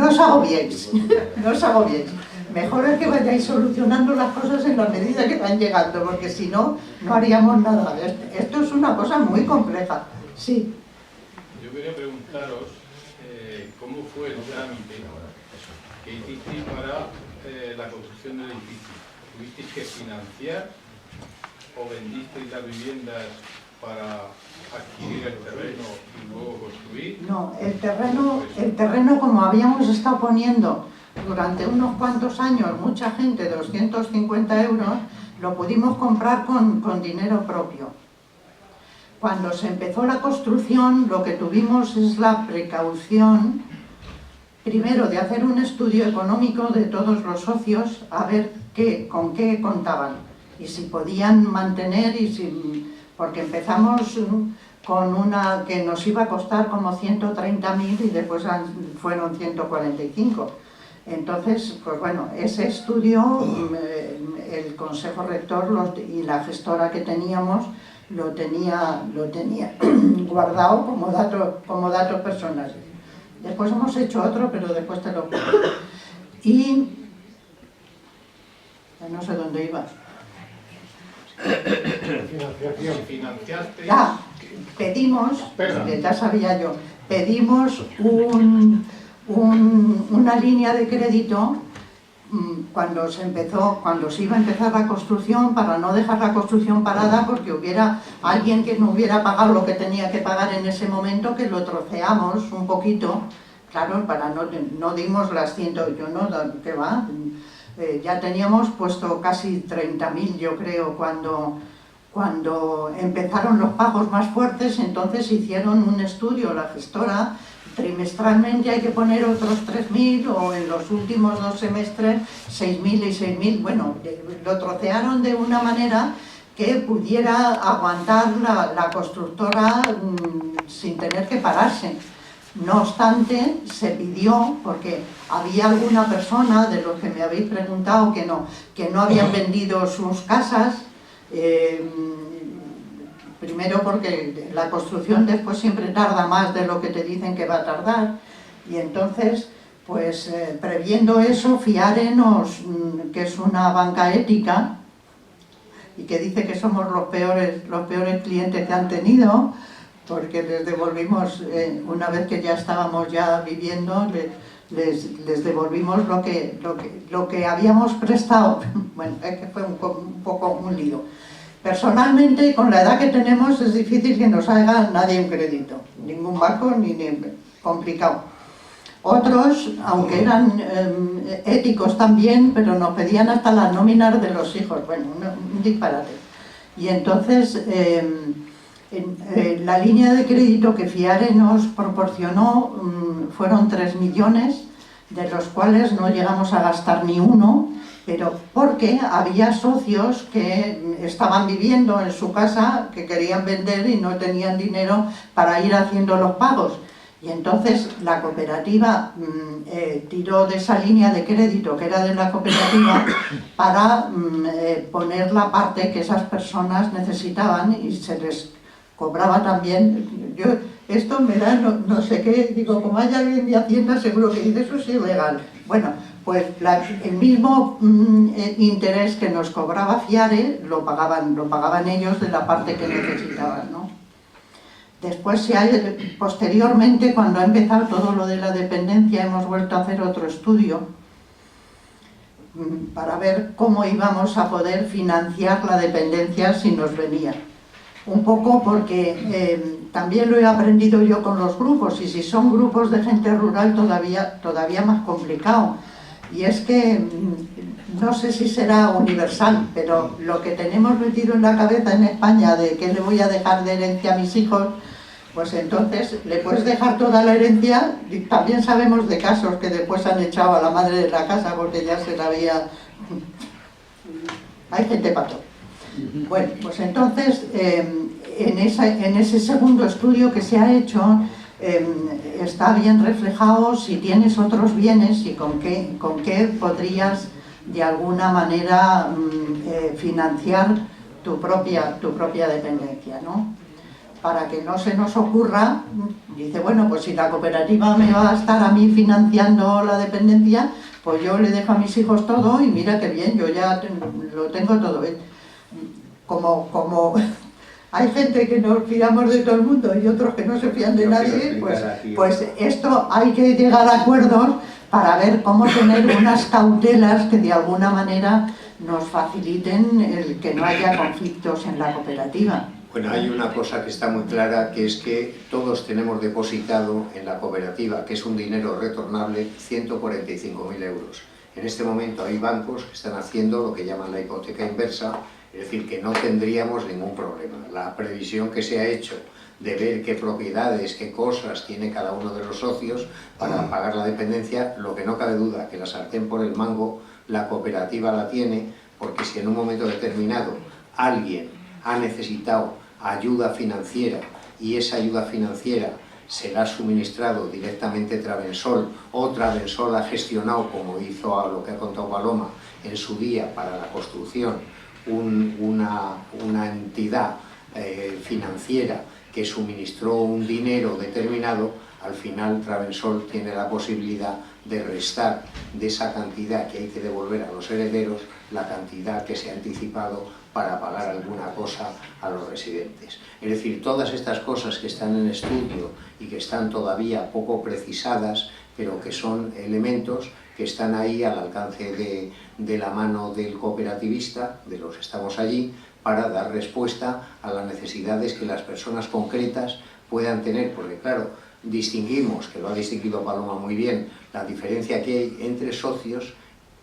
os agobiéis, no os agobiéis. Mejor es que vayáis solucionando las cosas en la medida que van llegando, porque si no, no haríamos nada. Esto es una cosa muy compleja. Sí. Yo quería preguntaros cómo fue el trámite que hicisteis para la construcción del edificio. ¿Tuvisteis que financiar o vendisteis las viviendas para adquirir el terreno y luego construir? No, el terreno, como habíamos estado poniendo durante unos cuantos años, mucha gente, 250 euros, lo pudimos comprar con dinero propio. Cuando se empezó la construcción, lo que tuvimos es la precaución, primero, de hacer un estudio económico de todos los socios, a ver con qué contaban y si podían mantener, porque empezamos con una que nos iba a costar como 130.000 y después fueron 145. Entonces, pues bueno, ese estudio, el Consejo Rector y la gestora que teníamos lo tenía guardado como datos personales. Después hemos hecho otro, pero después te lo cuento. Y no sé dónde iba. ¿Financiaste? Ya, pedimos, ya sabía yo, pedimos una línea de crédito cuando se iba a empezar la construcción, para no dejar la construcción parada porque hubiera alguien que no hubiera pagado lo que tenía que pagar en ese momento, que lo troceamos un poquito, claro, para no dimos las 100, yo no, ¿qué va? Ya teníamos puesto casi 30.000, yo creo, cuando empezaron los pagos más fuertes. Entonces hicieron un estudio, la gestora, trimestralmente hay que poner otros 3.000, o en los últimos 2 semestres 6.000 y 6.000, bueno, lo trocearon de una manera que pudiera aguantar la constructora sin tener que pararse. No obstante, se pidió, porque había alguna persona de los que me habéis preguntado que no habían vendido sus casas, primero porque la construcción después siempre tarda más de lo que te dicen que va a tardar, y entonces, pues previendo eso, Fiare que es una banca ética, y que dice que somos los peores clientes que han tenido, porque les devolvimos, una vez que ya estábamos ya viviendo, les devolvimos lo que habíamos prestado. Bueno, es que fue un poco un lío. Personalmente, con la edad que tenemos, es difícil que nos haga nadie un crédito, ningún banco, ni complicado. Otros, aunque eran éticos también, pero nos pedían hasta las nóminas de los hijos, bueno, un disparate. Y entonces, la línea de crédito que FIARE nos proporcionó fueron 3 millones, de los cuales no llegamos a gastar ni uno, pero porque había socios que estaban viviendo en su casa, que querían vender y no tenían dinero para ir haciendo los pagos. Y entonces la cooperativa tiró de esa línea de crédito que era de la cooperativa para poner la parte que esas personas necesitaban y se les cobraba también. Esto me da no sé qué, digo, como hay alguien de Hacienda seguro que dice eso es ilegal. Bueno, pues el mismo interés que nos cobraba FIARE lo pagaban ellos de la parte que necesitaban, ¿no? Después, posteriormente, cuando ha empezado todo lo de la dependencia, hemos vuelto a hacer otro estudio para ver cómo íbamos a poder financiar la dependencia si nos venía. Un poco porque también lo he aprendido yo con los grupos, y si son grupos de gente rural todavía más complicado. Y es que, no sé si será universal, pero lo que tenemos metido en la cabeza en España de que le voy a dejar de herencia a mis hijos, pues entonces le puedes dejar toda la herencia. Y también sabemos de casos que después han echado a la madre de la casa porque ya se la había... Hay gente para todo. Bueno, pues entonces en ese segundo estudio que se ha hecho está bien reflejado si tienes otros bienes y con qué podrías de alguna manera financiar tu propia dependencia, ¿no? Para que no se nos ocurra, dice, bueno, pues si la cooperativa me va a estar a mí financiando la dependencia, pues yo le dejo a mis hijos todo y mira qué bien, yo ya lo tengo todo. Como hay gente que nos fiamos de todo el mundo y otros que no se fían de nadie, pues esto hay que llegar a acuerdos para ver cómo tener unas cautelas que de alguna manera nos faciliten el que no haya conflictos en la cooperativa. Bueno, hay una cosa que está muy clara, que es que todos tenemos depositado en la cooperativa, que es un dinero retornable, 145.000 euros. En este momento hay bancos que están haciendo lo que llaman la hipoteca inversa, es decir, que no tendríamos ningún problema. La previsión que se ha hecho de ver qué propiedades, qué cosas tiene cada uno de los socios para pagar la dependencia, lo que no cabe duda que la sartén por el mango la cooperativa la tiene, porque si en un momento determinado alguien ha necesitado ayuda financiera y esa ayuda financiera se la ha suministrado directamente Travensol, o Travensol ha gestionado, como hizo a lo que ha contado Paloma en su día para la construcción, una entidad financiera que suministró un dinero determinado, al final Travensol tiene la posibilidad de restar de esa cantidad que hay que devolver a los herederos la cantidad que se ha anticipado para pagar alguna cosa a los residentes. Es decir, todas estas cosas que están en estudio y que están todavía poco precisadas, pero que son elementos que están ahí al alcance de la mano del cooperativista, de los que estamos allí, para dar respuesta a las necesidades que las personas concretas puedan tener, porque claro, distinguimos, que lo ha distinguido Paloma muy bien, la diferencia que hay entre socios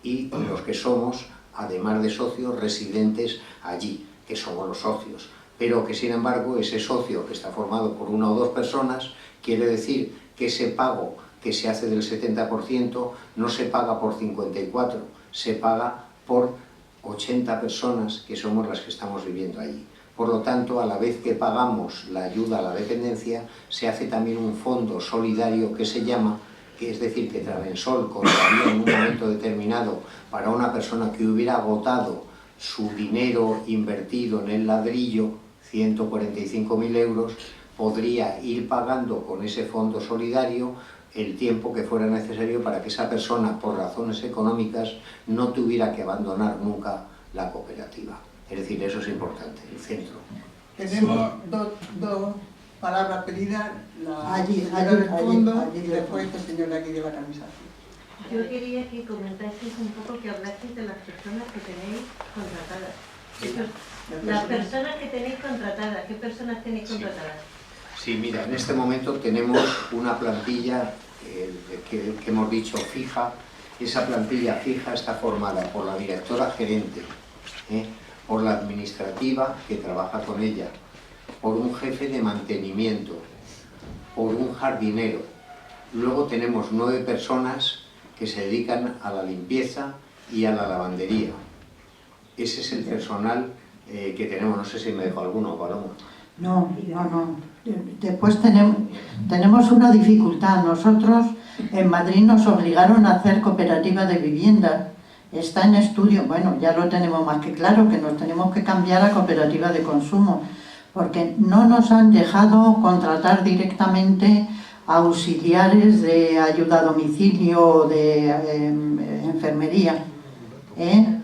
y los que somos, además de socios, residentes allí, que somos los socios, pero que sin embargo ese socio que está formado por una o dos personas, quiere decir que ese pago que se hace del 70% no se paga por 54, se paga por 80 personas que somos las que estamos viviendo allí. Por lo tanto, a la vez que pagamos la ayuda a la dependencia, se hace también un fondo solidario que se llama, que es decir, que Travensol contaría en un momento determinado para una persona que hubiera agotado su dinero invertido en el ladrillo, 145.000 euros, podría ir pagando con ese fondo solidario el tiempo que fuera necesario para que esa persona, por razones económicas, no tuviera que abandonar nunca la cooperativa. Es decir, eso es importante, el centro. Tenemos dos palabras pedidas, la Allí, señora del fondo allí, y después este señor de aquí de la camisa. Yo quería que comentaseis un poco, que hablaseis de las personas que tenéis contratadas. Las personas que tenéis contratadas, ¿qué personas tenéis contratadas? Sí, mira, en este momento tenemos una plantilla que hemos dicho fija. Esa plantilla fija está formada por la directora gerente, por la administrativa que trabaja con ella, por un jefe de mantenimiento, por un jardinero. Luego tenemos 9 personas que se dedican a la limpieza y a la lavandería. Ese es el personal que tenemos. No sé si me dejo alguno, Paloma. No. Después tenemos una dificultad. Nosotros en Madrid nos obligaron a hacer cooperativa de vivienda. Está en estudio, bueno, ya lo tenemos más que claro, que nos tenemos que cambiar a cooperativa de consumo, porque no nos han dejado contratar directamente auxiliares de ayuda a domicilio o de enfermería.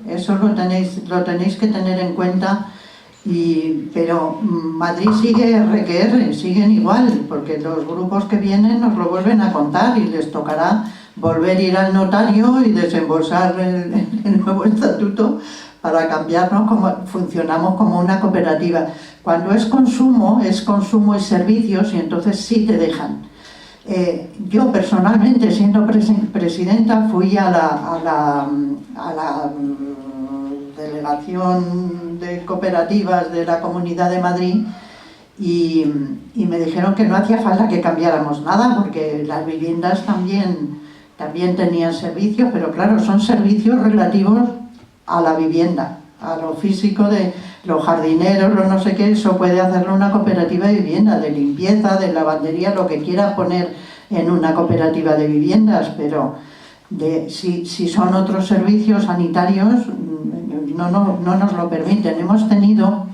Eso lo tenéis que tener en cuenta. Pero Madrid sigue RQR, siguen igual, porque los grupos que vienen nos lo vuelven a contar y les tocará volver a ir al notario y desembolsar el nuevo estatuto para cambiarnos, funcionamos como una cooperativa. Cuando es consumo y servicios, y entonces sí te dejan. Yo personalmente, siendo presidenta, fui a la delegación de cooperativas de la Comunidad de Madrid y me dijeron que no hacía falta que cambiáramos nada, porque las viviendas también tenían servicios, pero claro, son servicios relativos a la vivienda, a lo físico de los jardineros, lo no sé qué. Eso puede hacerlo una cooperativa de vivienda, de limpieza, de lavandería, lo que quiera poner en una cooperativa de viviendas, pero si son otros servicios sanitarios no nos lo permiten. Hemos tenido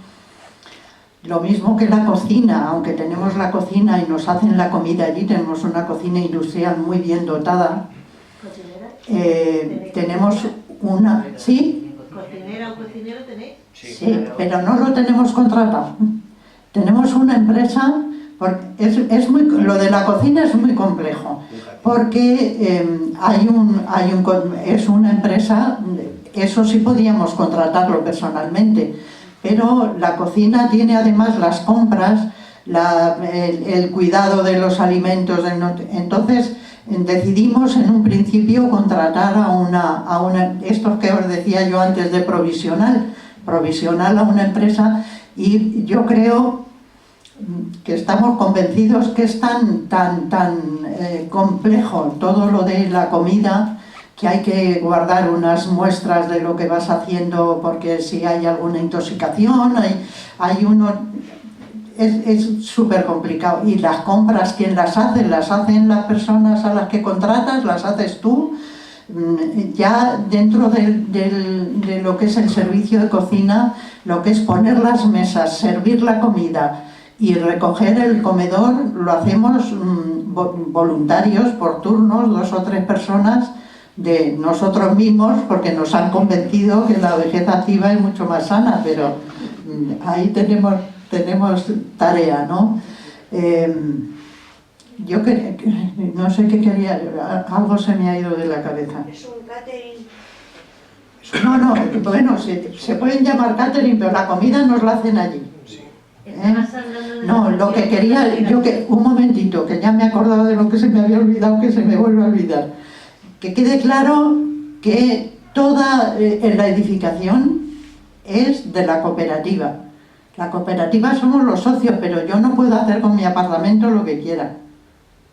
lo mismo que la cocina, aunque tenemos la cocina y nos hacen la comida allí, tenemos una cocina industrial muy bien dotada. Tenemos una... ¿Sí? ¿Cocinera o cocinero tenéis? Sí, pero no lo tenemos contratado. Tenemos una empresa, lo de la cocina es muy complejo, porque es una empresa, eso sí podíamos contratarlo personalmente, pero la cocina tiene además las compras, el cuidado de los alimentos, entonces decidimos en un principio contratar a una esto que os decía yo antes de provisional a una empresa, y yo creo que estamos convencidos que es tan complejo todo lo de la comida, que hay que guardar unas muestras de lo que vas haciendo, porque si hay alguna intoxicación, es súper complicado. Y las compras, ¿quién las hace? Las hacen las personas a las que contratas, las haces tú. Ya dentro de lo que es el servicio de cocina, lo que es poner las mesas, servir la comida y recoger el comedor, lo hacemos voluntarios por turnos, 2 o 3 personas de nosotros mismos, porque nos han convencido que la vejez activa es mucho más sana, pero ahí tenemos tarea, ¿no? Yo no sé qué quería, algo se me ha ido de la cabeza. Es un catering. No, bueno, se pueden llamar catering, pero la comida nos la hacen allí. No, lo que quería, un momentito, que ya me he acordado de lo que se me había olvidado, que se me vuelve a olvidar. Que quede claro que toda la edificación es de la cooperativa. La cooperativa somos los socios, pero yo no puedo hacer con mi apartamento lo que quiera.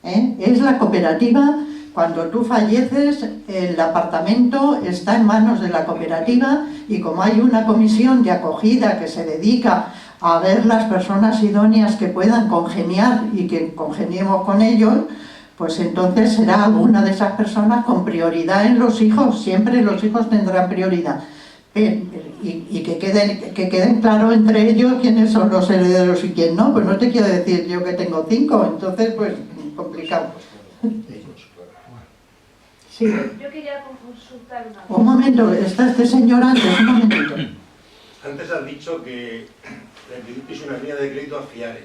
Es la cooperativa. Cuando tú falleces, el apartamento está en manos de la cooperativa, y como hay una comisión de acogida que se dedica a ver las personas idóneas que puedan congeniar y que congeniemos con ellos, pues entonces será una de esas personas con prioridad en los hijos. Siempre los hijos tendrán prioridad. Y que queden claro entre ellos quiénes son los herederos y quién no. Pues no te quiero decir yo que tengo 5, entonces pues complicado. Sí. Yo quería consultar Un momento, está este señor antes, un momentito. Antes has dicho que le pedisteis una línea de crédito a Fiare.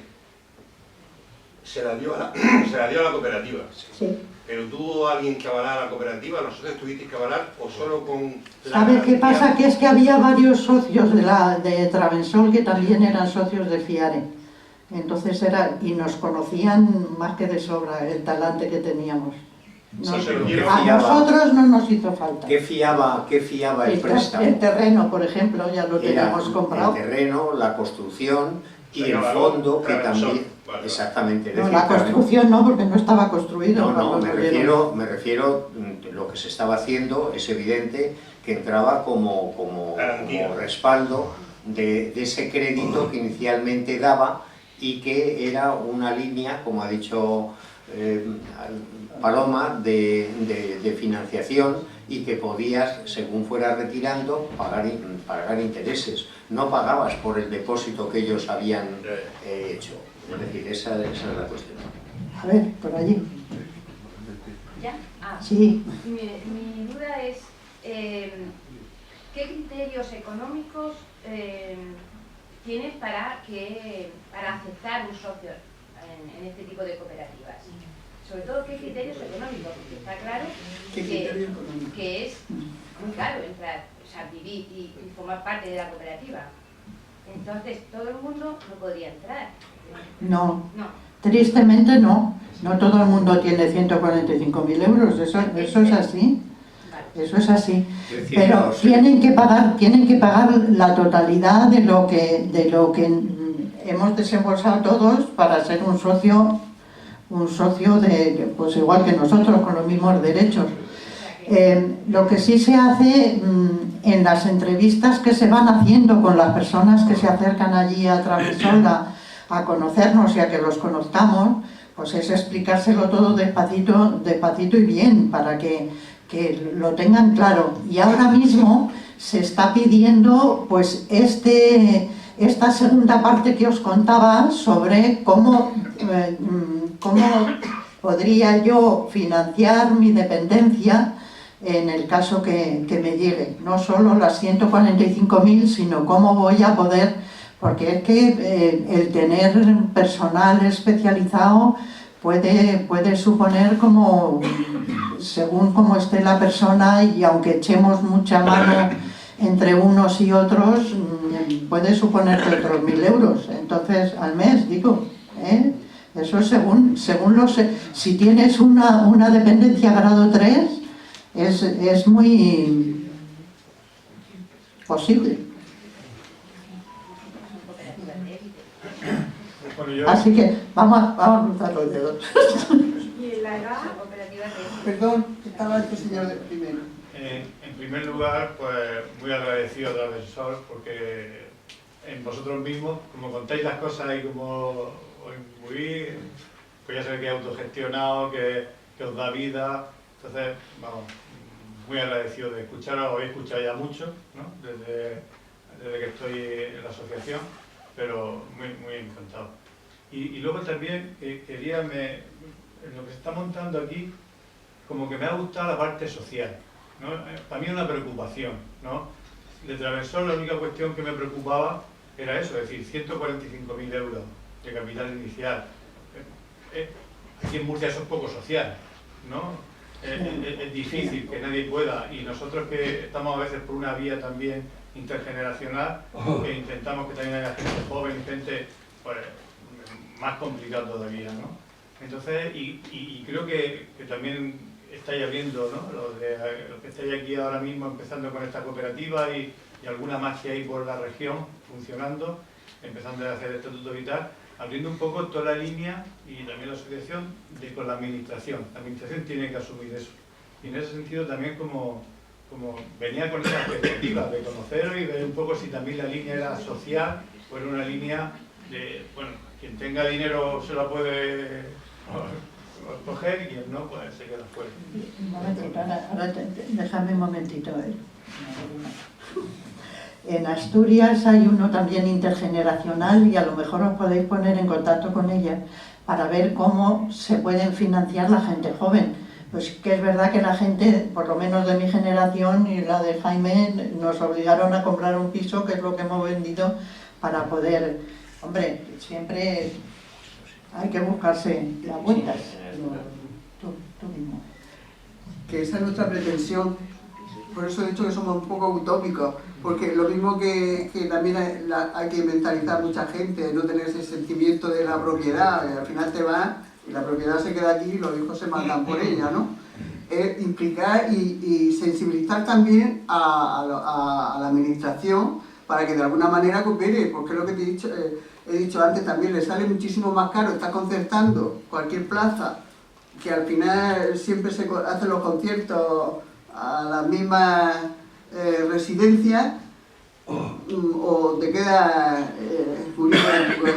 Se la dio a la cooperativa. Sí. ¿Pero tuvo alguien que avalara a la cooperativa? ¿Nosotros tuvisteis que avalar o solo con la ¿Sabes qué garantía? pasa? Que es que había varios socios de Travensol que también eran socios de Fiare. Entonces y nos conocían más que de sobra el talante que teníamos. A nosotros no nos hizo falta. ¿Qué fiaba el préstamo? El terreno, por ejemplo, ya lo teníamos comprado. El terreno, la construcción y el fondo que también... Exactamente. No, la construcción no, porque no estaba construido. No, me refiero, lo que se estaba haciendo es evidente que entraba como respaldo de ese crédito que inicialmente daba y que era una línea, como ha dicho Paloma, de financiación y que podías, según fueras retirando, pagar intereses. No pagabas por el depósito que ellos habían hecho. Es decir, esa es la cuestión. A ver, por allí. ¿Ya? Sí. Mi duda es, ¿qué criterios económicos tienes para aceptar un socio en este tipo de cooperativas? Sobre todo, ¿qué criterios económicos? Porque está claro que es muy caro entrar, o sea, vivir y formar parte de la cooperativa. Entonces, todo el mundo no podría entrar. No, tristemente no. No todo el mundo tiene 145.000 euros, eso es así. Eso es así. Pero tienen que pagar la totalidad de lo que hemos desembolsado todos para ser un socio pues igual que nosotros, con los mismos derechos. Lo que sí se hace en las entrevistas que se van haciendo con las personas que se acercan allí a Travensol a conocernos y a que los conozcamos, pues es explicárselo todo despacito y bien, para que lo tengan claro. Y ahora mismo se está pidiendo pues esta segunda parte que os contaba sobre cómo podría yo financiar mi dependencia en el caso que me llegue. No solo las 145.000, sino cómo voy a poder, porque es que el tener personal especializado puede suponer, como según cómo esté la persona, y aunque echemos mucha mano entre unos y otros, puede suponer otros 1.000 euros. Entonces, al mes, digo, eso según si tienes una dependencia grado 3, es muy posible. Así que vamos a cruzar los dedos. ¿Y la edad? Perdón, estaba este señor de primero. En primer lugar, pues muy agradecido a Travensol, porque en vosotros mismos, como contáis las cosas y como os imbuís, pues ya sabéis que es autogestionado, que os da vida. Entonces, vamos, muy agradecido de escucharos. Os he escuchado ya mucho, ¿no? desde que estoy en la asociación, pero muy encantado. Y luego también quería, en lo que se está montando aquí, como que me ha gustado la parte social, ¿no? Para mí es una preocupación, ¿no? De Travensol, la única cuestión que me preocupaba era eso, es decir, 145.000 euros de capital inicial. Aquí en Murcia eso es poco social, ¿no? Es difícil que nadie pueda, y nosotros que estamos a veces por una vía también intergeneracional, que intentamos que también haya gente joven, gente pues, más complicado todavía, ¿no? Entonces, y creo que también estáis abriendo, ¿no? Los que estáis aquí ahora mismo empezando con esta cooperativa y alguna más que hay por la región funcionando, empezando a hacer estatutos y tal, abriendo un poco toda la línea y también la asociación con la administración. La administración tiene que asumir eso. Y en ese sentido también como venía con esa perspectiva de conoceros y ver un poco si también la línea era social o era una línea de, bueno, quien tenga dinero se la puede coger y quien no, pues se queda fuera. Un momentito, ahora déjame un momentito. En Asturias hay uno también intergeneracional y a lo mejor os podéis poner en contacto con ella para ver cómo se pueden financiar la gente joven, pues que es verdad que la gente, por lo menos de mi generación y la de Jaime, nos obligaron a comprar un piso, que es lo que hemos vendido, para poder, hombre, siempre hay que buscarse las vueltas. Tú mismo. Que esa es nuestra pretensión, por eso he dicho que somos un poco utópicos, porque lo mismo que también hay que mentalizar mucha gente, no tener ese sentimiento de la propiedad, al final te vas y la propiedad se queda aquí y los hijos se matan por ella, ¿no? Es implicar y sensibilizar también a la administración para que de alguna manera coopere, porque es lo que te he dicho antes también, le sale muchísimo más caro estar concertando cualquier plaza, que al final siempre se hacen los conciertos a las mismas residencias, o te quedas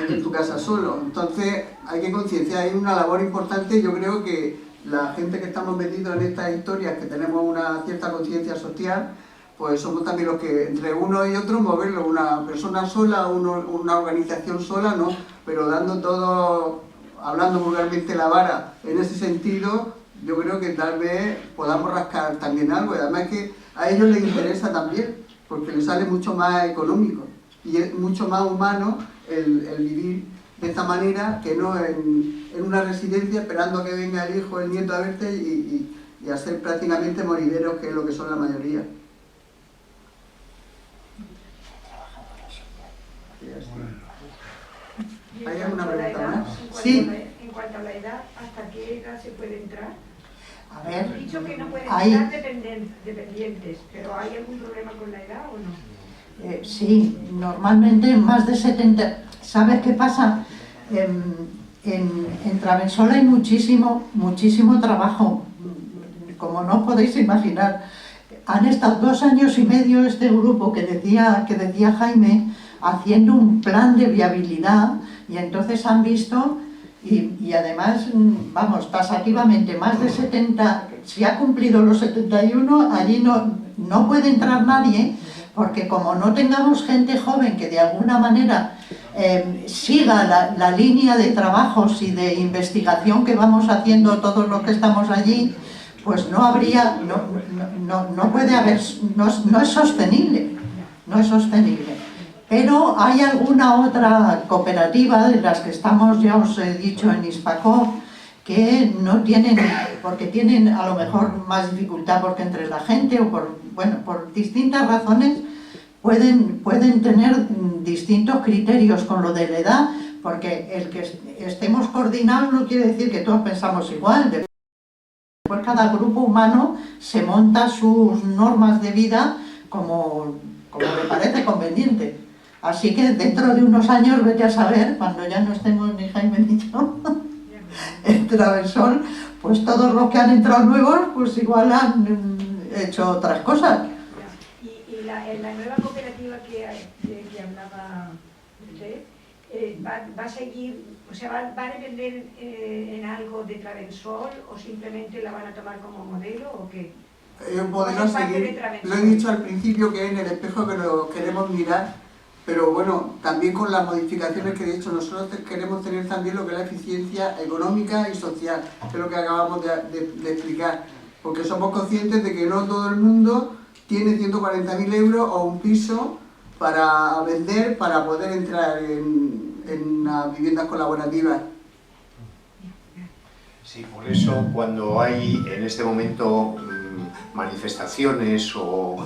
en tu casa solo. Entonces hay que concienciar, hay una labor importante. Yo creo que la gente que estamos metidos en estas historias, que tenemos una cierta conciencia social, pues somos también los que entre uno y otro moverlo, una persona sola, una organización sola, no, pero dando todo, hablando vulgarmente la vara en ese sentido, yo creo que tal vez podamos rascar también algo, y además que a ellos les interesa también, porque les sale mucho más económico y es mucho más humano el vivir de esta manera que no en una residencia esperando a que venga el hijo o el nieto a verte y a ser prácticamente morideros, que es lo que son la mayoría. ¿Hay alguna pregunta más? Sí. En cuanto a la edad, ¿hasta qué edad se puede entrar? A ver, He dicho que no pueden hay... estar dependientes, pero ¿hay algún problema con la edad o no? Sí, normalmente más de 70... ¿Sabes qué pasa? En Travensola hay muchísimo trabajo, como no os podéis imaginar. Han estado 2 años y medio este grupo que decía Jaime, haciendo un plan de viabilidad, y entonces han visto, y además, vamos, tasativamente, más de 70, si ha cumplido los 71, allí no puede entrar nadie, porque como no tengamos gente joven que de alguna manera siga la línea de trabajos y de investigación que vamos haciendo todos los que estamos allí, pues no habría, no puede haber, no es sostenible, no es sostenible. Pero hay alguna otra cooperativa de las que estamos, ya os he dicho, en Hispaco, que no tienen, porque tienen a lo mejor más dificultad porque entre la gente o por distintas razones pueden tener distintos criterios con lo de la edad, porque el que estemos coordinados no quiere decir que todos pensamos igual. Después cada grupo humano se monta sus normas de vida como le parece conveniente. Así que dentro de unos años, vete a saber, cuando ya no estemos ni Jaime ni yo en Travesol, pues todos los que han entrado nuevos, pues igual han hecho otras cosas. Y en la nueva cooperativa que hablaba usted, ¿va a seguir, o sea, va a depender en algo de Travesol o simplemente la van a tomar como modelo o qué? Podemos seguir, lo he dicho al principio, que es en el espejo que lo queremos mirar. Pero bueno, también con las modificaciones que he dicho, nosotros queremos tener también lo que es la eficiencia económica y social, que es lo que acabamos de explicar, porque somos conscientes de que no todo el mundo tiene 140.000 euros o un piso para vender, para poder entrar en las viviendas colaborativas. Sí, por eso cuando hay en este momento manifestaciones o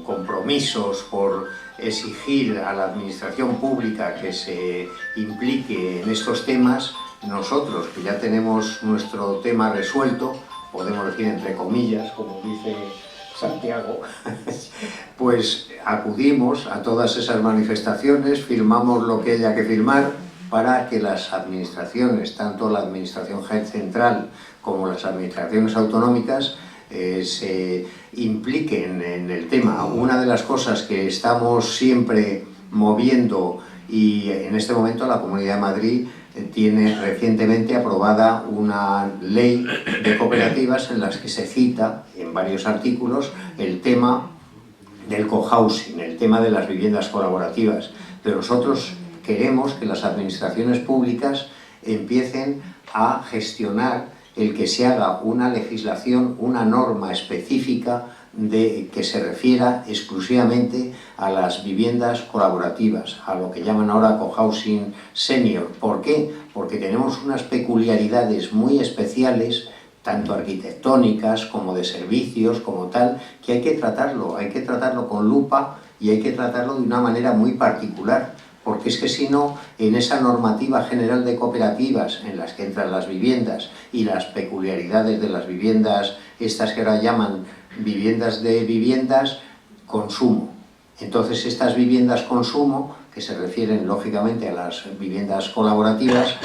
compromisos por exigir a la administración pública que se implique en estos temas, nosotros, que ya tenemos nuestro tema resuelto, podemos decir entre comillas, como dice Santiago, pues acudimos a todas esas manifestaciones, firmamos lo que haya que firmar para que las administraciones, tanto la administración central como las administraciones autonómicas, se impliquen en el tema. Una de las cosas que estamos siempre moviendo, y en este momento la Comunidad de Madrid tiene recientemente aprobada una ley de cooperativas en las que se cita en varios artículos el tema del cohousing, el tema de las viviendas colaborativas. Pero nosotros queremos que las administraciones públicas empiecen a gestionar el que se haga una legislación, una norma específica que se refiera exclusivamente a las viviendas colaborativas, a lo que llaman ahora cohousing senior. ¿Por qué? Porque tenemos unas peculiaridades muy especiales, tanto arquitectónicas como de servicios, como tal, que hay que tratarlo con lupa y hay que tratarlo de una manera muy particular, porque es que si no, en esa normativa general de cooperativas en las que entran las viviendas y las peculiaridades de las viviendas, estas que ahora llaman viviendas de viviendas, consumo. Entonces estas viviendas consumo, que se refieren lógicamente a las viviendas colaborativas,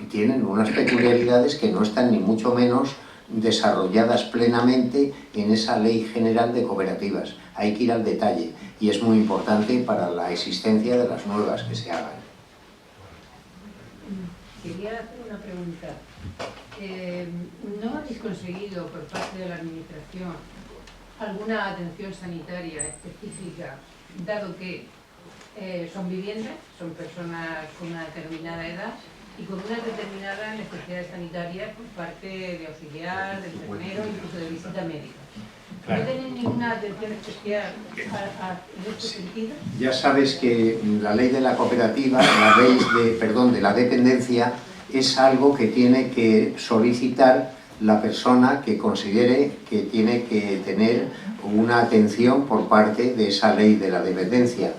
tienen unas peculiaridades que no están ni mucho menos desarrolladas plenamente en esa ley general de cooperativas. Hay que ir al detalle y es muy importante para la existencia de las nuevas que se hagan. Quería hacer una pregunta. ¿No habéis conseguido por parte de la Administración alguna atención sanitaria específica, dado que son viviendas, son personas con una determinada edad y con unas determinadas necesidades sanitarias por parte de auxiliar, de enfermero, incluso de visita médica? ¿No tenéis ninguna atención especial en este sentido? Ya sabes que la ley de la cooperativa, la ley de la dependencia, es algo que tiene que solicitar la persona que considere que tiene que tener una atención por parte de esa ley de la dependencia.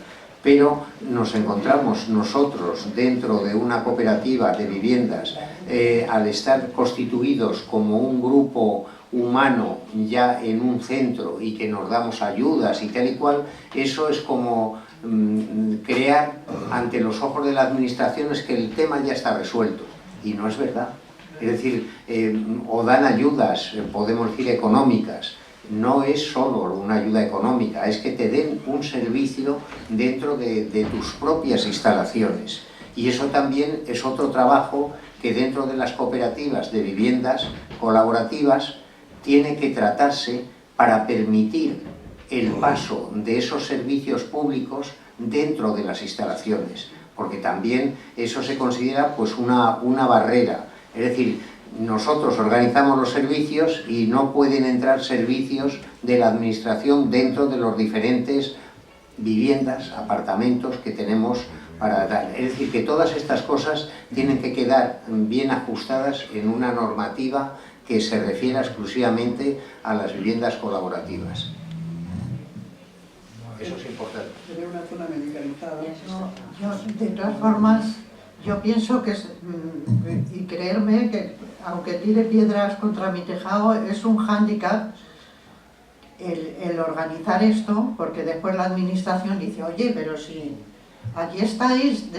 Pero nos encontramos nosotros dentro de una cooperativa de viviendas, al estar constituidos como un grupo humano ya en un centro y que nos damos ayudas y tal y cual, eso es como crear ante los ojos de la administración es que el tema ya está resuelto, y no es verdad. Es decir, o dan ayudas, podemos decir económicas, no es solo una ayuda económica, es que te den un servicio dentro de tus propias instalaciones. Y eso también es otro trabajo que dentro de las cooperativas de viviendas colaborativas tiene que tratarse para permitir el paso de esos servicios públicos dentro de las instalaciones, porque también eso se considera pues una barrera. Es decir, nosotros organizamos los servicios y no pueden entrar servicios de la administración dentro de los diferentes viviendas, apartamentos que tenemos para dar. Es decir, que todas estas cosas tienen que quedar bien ajustadas en una normativa que se refiera exclusivamente a las viviendas colaborativas. Eso es importante. Sería una zona medicalizada. De todas formas, yo pienso que, y creerme que aunque tire piedras contra mi tejado, es un hándicap el organizar esto, porque después la administración dice, oye, pero si aquí estáis,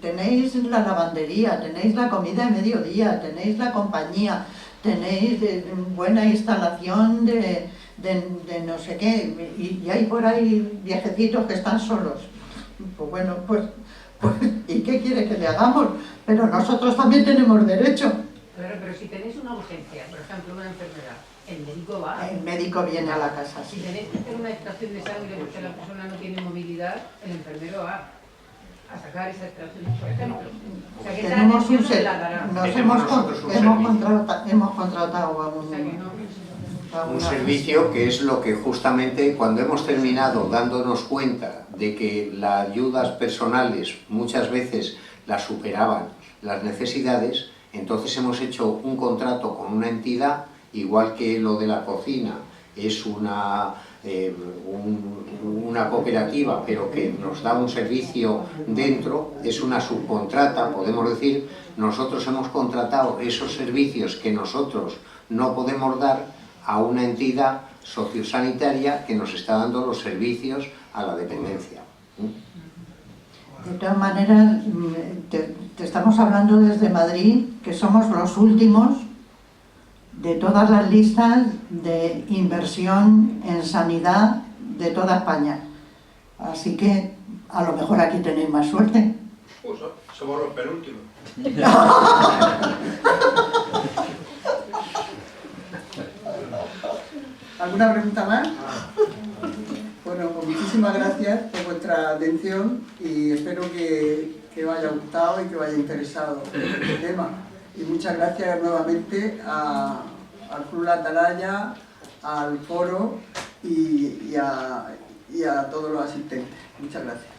tenéis la lavandería, tenéis la comida de mediodía, tenéis la compañía, tenéis buena instalación de no sé qué, y hay por ahí viejecitos que están solos. Pues bueno, pues ¿y qué quiere que le hagamos? Pero nosotros también tenemos derecho. Claro, pero si tenéis una urgencia, por ejemplo, una enfermedad, el médico va. El médico viene a la casa. Si tenéis que hacer una extracción de sangre porque la persona no tiene movilidad, el enfermero va a sacar esa extracción, por ejemplo. O sea, que tenemos un se la dará. Hemos contratado a un servicio que es lo que justamente cuando hemos terminado dándonos cuenta de que las ayudas personales muchas veces las superaban las necesidades, entonces hemos hecho un contrato con una entidad, igual que lo de la cocina es una cooperativa, pero que nos da un servicio dentro, es una subcontrata, podemos decir. Nosotros hemos contratado esos servicios que nosotros no podemos dar a una entidad sociosanitaria que nos está dando los servicios a la dependencia. De todas maneras, te estamos hablando desde Madrid, que somos los últimos de todas las listas de inversión en sanidad de toda España. Así que a lo mejor aquí tenéis más suerte. Pues somos los penúltimos. ¿Alguna pregunta más? Bueno, pues muchísimas gracias por vuestra atención y espero que os haya gustado y que os haya interesado este tema. Y muchas gracias nuevamente al Club La Atalaya, al foro y a todos los asistentes. Muchas gracias.